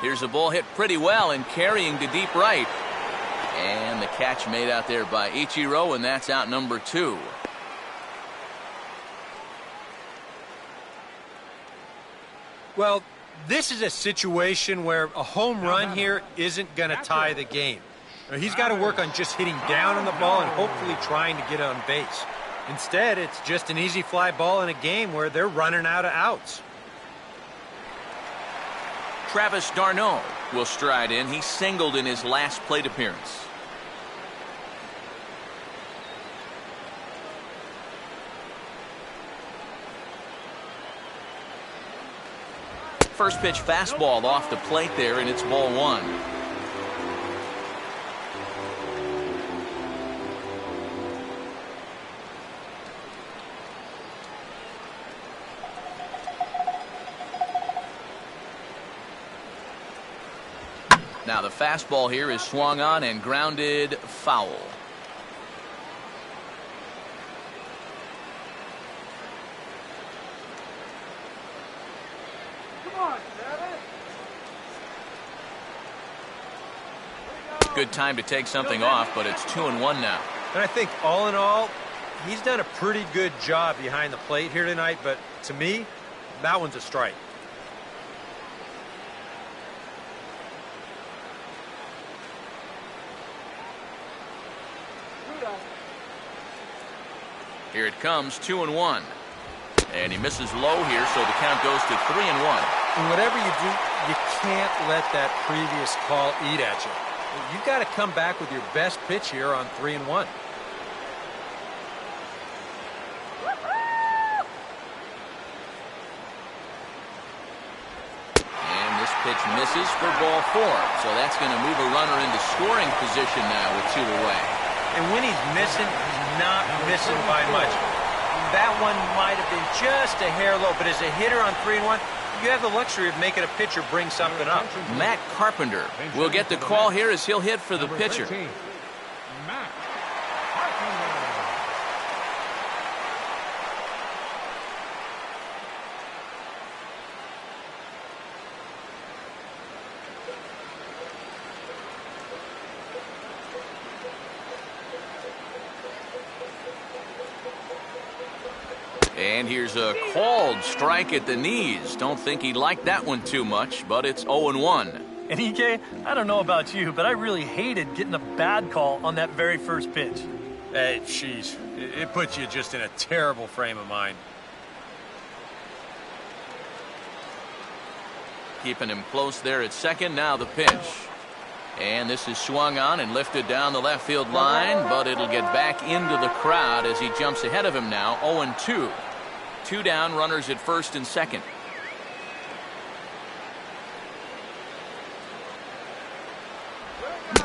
Here's a ball hit pretty well and carrying to deep right. And the catch made out there by Ichiro, and that's out number 2. Well, this is a situation where a home run here isn't going to tie the game. He's got to work on just hitting down on the ball and hopefully trying to get on base. Instead, it's just an easy fly ball in a game where they're running out of outs. Travis d'Arnaud will stride in. He singled in his last plate appearance. First pitch fastball off the plate there, and it's ball 1. Now the fastball here is swung on and grounded foul. Good time to take something off, but it's 2-1 now. And I think all in all, he's done a pretty good job behind the plate here tonight, but to me, that one's a strike. Here it comes, 2-1. And he misses low here, so the count goes to 3-1. And whatever you do, you can't let that previous call eat at you. You've got to come back with your best pitch here on 3-1. And this pitch misses for ball 4. So that's going to move a runner into scoring position now with 2 away. And when he's missing, he's not missing by much. That one might have been just a hair low, but as a hitter on 3-1, you have the luxury of making a pitcher bring something up. Matt Carpenter will get the call here as he'll hit for the pitcher. 13, Matt Carpenter. And here's a called strike at the knees. Don't think he liked that one too much, but it's 0-1. And EK, I don't know about you, but I really hated getting a bad call on that very first pitch. Hey, jeez. It puts you just in a terrible frame of mind. Keeping him close there at second. Now the pitch. And this is swung on and lifted down the left field line, but it'll get back into the crowd as he jumps ahead of him now, 0-2. 2 down, runners at first and second.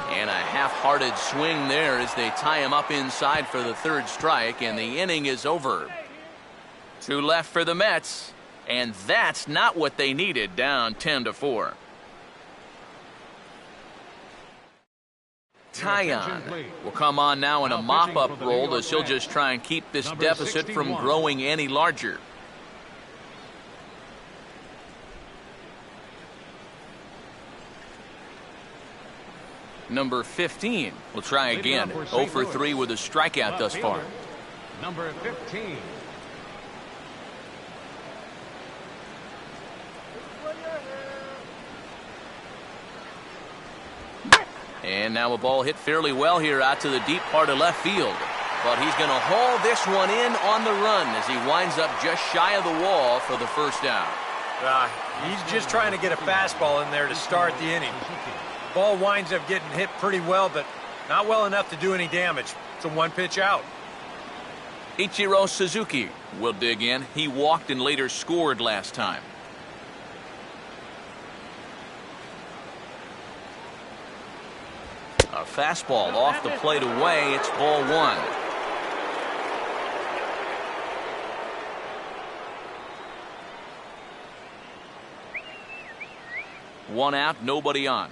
And a half-hearted swing there as they tie him up inside for the 3rd strike, and the inning is over. 2 left for the Mets, and that's not what they needed, down 10-4. Tyon will come on now in a mop-up role as he'll just try and keep this deficit from growing any larger. Number 15 will try again. 0 for 3 with a strikeout thus far. Number 15. And now a ball hit fairly well here out to the deep part of left field. But he's going to haul this one in on the run as he winds up just shy of the wall for the first out. He's just trying to get a fastball in there to start the inning. Ball winds up getting hit pretty well, but not well enough to do any damage. It's a 1-pitch out. Ichiro Suzuki will dig in. He walked and later scored last time. A fastball off the plate away. It's ball 1. 1 out, nobody on.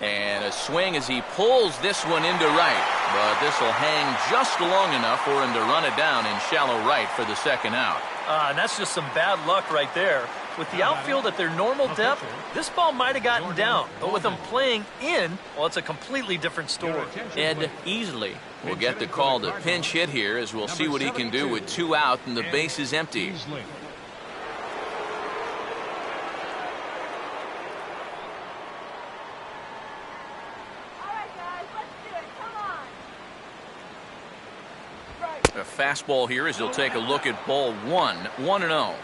And a swing as he pulls this one into right. But this will hang just long enough for him to run it down in shallow right for the 2nd out. And that's just some bad luck right there. With the outfield at their normal depth, this ball might have gotten down. But with them playing in, well, it's a completely different story. Ed Easley will get the call to pinch hit here as we'll see what he can do with 2 out and the base is empty. A fastball here as he'll take a look at ball 1, 1-0.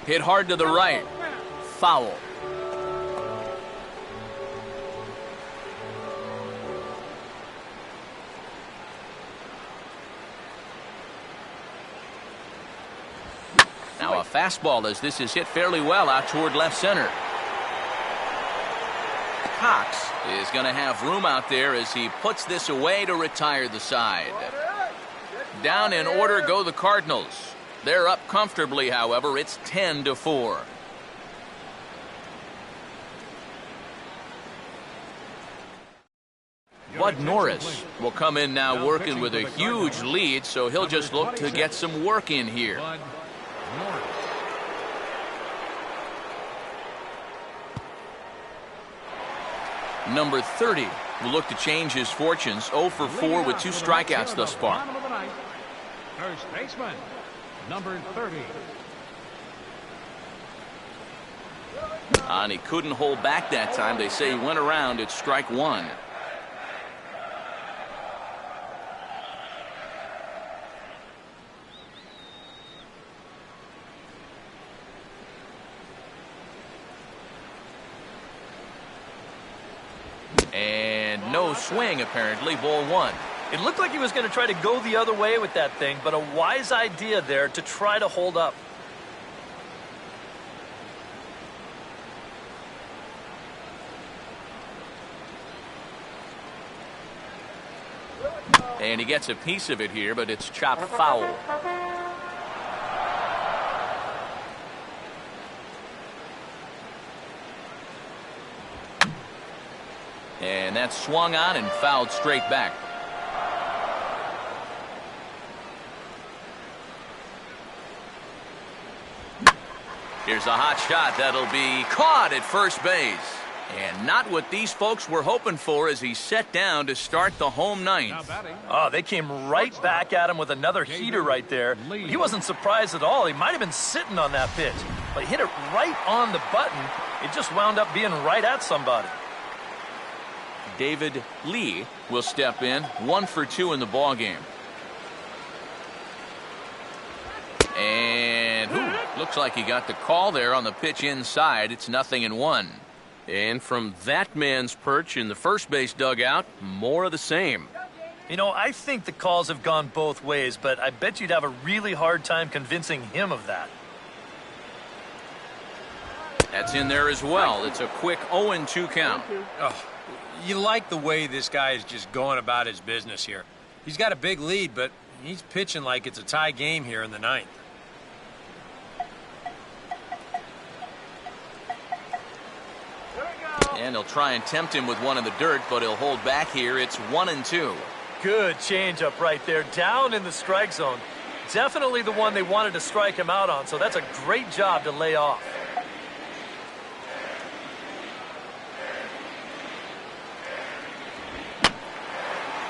Hit hard to the right. Foul. Now a fastball as this is hit fairly well out toward left center. Cox is going to have room out there as he puts this away to retire the side. Down in order go the Cardinals. They're up comfortably, however. It's 10-4. Bud Norris will come in now working with a huge lead, so he'll just look to get some work in here. Number 30 will look to change his fortunes. 0 for 4 with 2 strikeouts thus far. First baseman, number 30. And he couldn't hold back that time. They say he went around at strike 1. And no swing, apparently. Ball 1. It looked like he was going to try to go the other way with that thing, but a wise idea there to try to hold up. And he gets a piece of it here, but it's chopped foul. And that's swung on and fouled straight back. Here's a hot shot that'll be caught at first base. And not what these folks were hoping for as he set down to start the home ninth. Oh, they came right back at him with another heater right there. He wasn't surprised at all. He might have been sitting on that pitch, but hit it right on the button. It just wound up being right at somebody. David Lee will step in, 1 for 2 in the ball game. And looks like he got the call there on the pitch inside. It's 0-1. And from that man's perch in the first base dugout, more of the same. You know, I think the calls have gone both ways, but I bet you'd have a really hard time convincing him of that. That's in there as well. It's a quick 0-2 count. Oh, you like the way this guy is just going about his business here. He's got a big lead, but he's pitching like it's a tie game here in the ninth. And he'll try and tempt him with one in the dirt, but he'll hold back here. It's 1-2. Good changeup right there, down in the strike zone. Definitely the one they wanted to strike him out on, so that's a great job to lay off.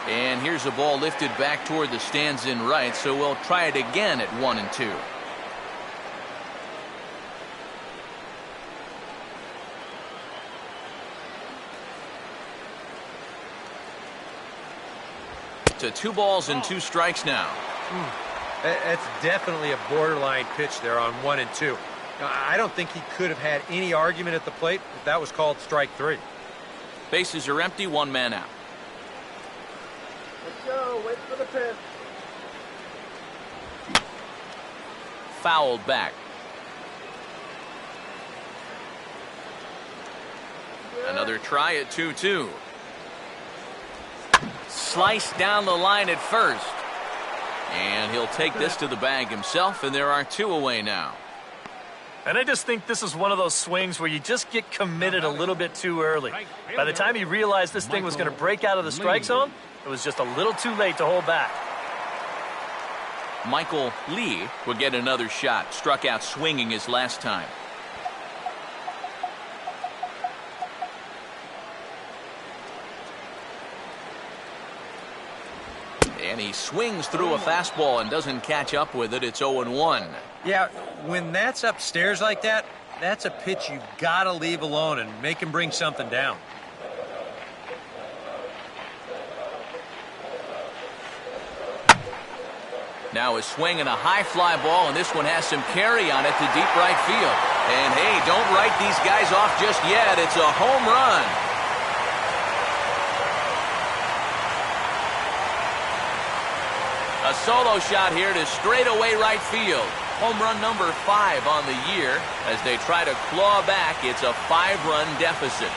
And here's a ball lifted back toward the stands in right, so we'll try it again at 1-2. To 2 balls and 2 strikes now. That's definitely a borderline pitch there on 1 and 2. I don't think he could have had any argument at the plate if that was called strike 3. Bases are empty, 1 man out. Let's go. Wait for the pitch. Fouled back. Another try at 2-2. Sliced down the line at first. And he'll take this to the bag himself, and there are 2 away now. And I just think this is one of those swings where you just get committed a little bit too early. By the time he realized this thing was going to break out of the strike zone, it was just a little too late to hold back. Michael Lee will get another shot. Struck out swinging his last time. And he swings through a fastball and doesn't catch up with it. It's 0-1. Yeah, when that's upstairs like that, that's a pitch you got to leave alone and make him bring something down. Now a swing and a high fly ball, and this one has some carry on it to deep right field. And hey, don't write these guys off just yet. It's a home run. A solo shot here to straightaway right field. Home run number 5 on the year. As they try to claw back, it's a 5-run deficit.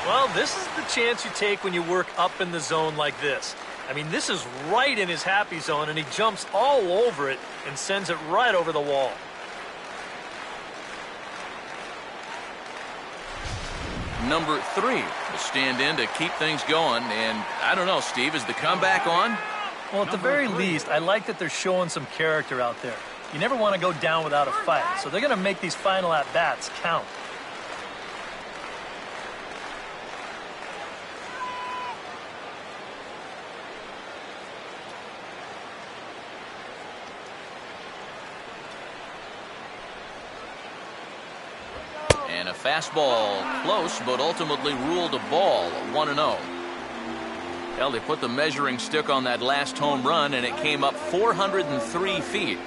Well, this is the chance you take when you work up in the zone like this. I mean, this is right in his happy zone, and he jumps all over it and sends it right over the wall. Number 3 will stand in to keep things going. And I don't know, Steve, is the comeback on? Well, at the very least, I like that they're showing some character out there. You never want to go down without a fight, so they're going to make these final at-bats count. And a fastball close, but ultimately ruled a ball, 1-0. Well, they put the measuring stick on that last home run, and it came up 403 feet.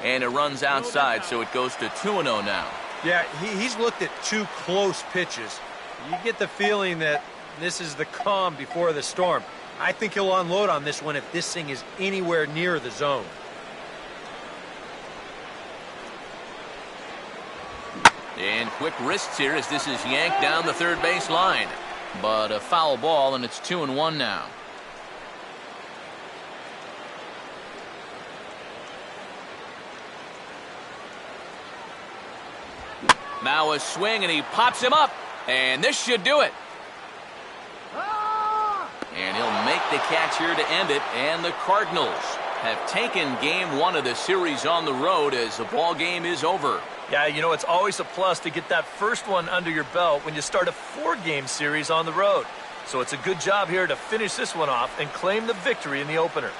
And it runs outside, so it goes to 2-0 now. Yeah, he's looked at 2 close pitches. You get the feeling that this is the calm before the storm. I think he'll unload on this one if this thing is anywhere near the zone. And quick wrists here as this is yanked down the third base line. But a foul ball, and it's 2-1 now. Now a swing, and he pops him up. And this should do it. And he'll make the catch here to end it. And the Cardinals have taken game 1 of the series on the road as the ball game is over. Yeah, you know, it's always a plus to get that first one under your belt when you start a 4-game series on the road. So it's a good job here to finish this one off and claim the victory in the opener.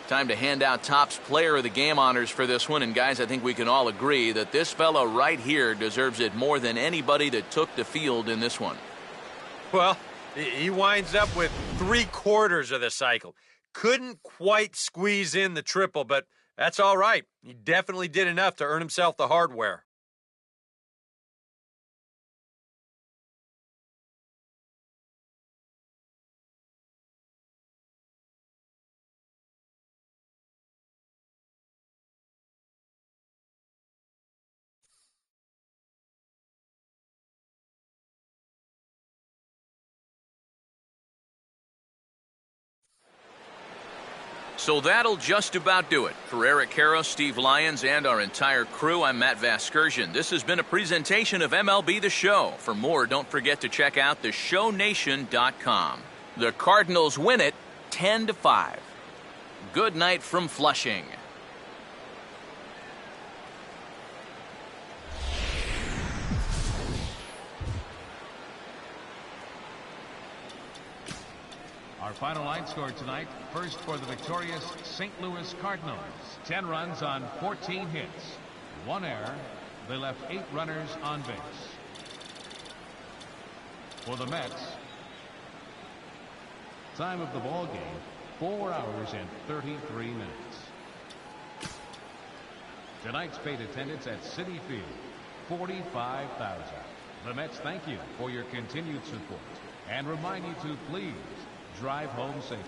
Time to hand out Topps Player of the Game honors for this one. And guys, I think we can all agree that this fellow right here deserves it more than anybody that took the field in this one. Well, he winds up with 3/4 of the cycle. Couldn't quite squeeze in the triple, but that's all right. He definitely did enough to earn himself the hardware. So that'll just about do it. For Eric Caro, Steve Lyons, and our entire crew, I'm Matt Vasgersian. This has been a presentation of MLB The Show. For more, don't forget to check out theshownation.com. The Cardinals win it 10-5. Good night from Flushing. Our final line score tonight, first for the victorious St. Louis Cardinals. 10 runs on 14 hits. 1 error. They left 8 runners on base. For the Mets, time of the ball game, 4 hours and 33 minutes. Tonight's paid attendance at Citi Field, 45,000. The Mets thank you for your continued support and remind you to please drive home safely.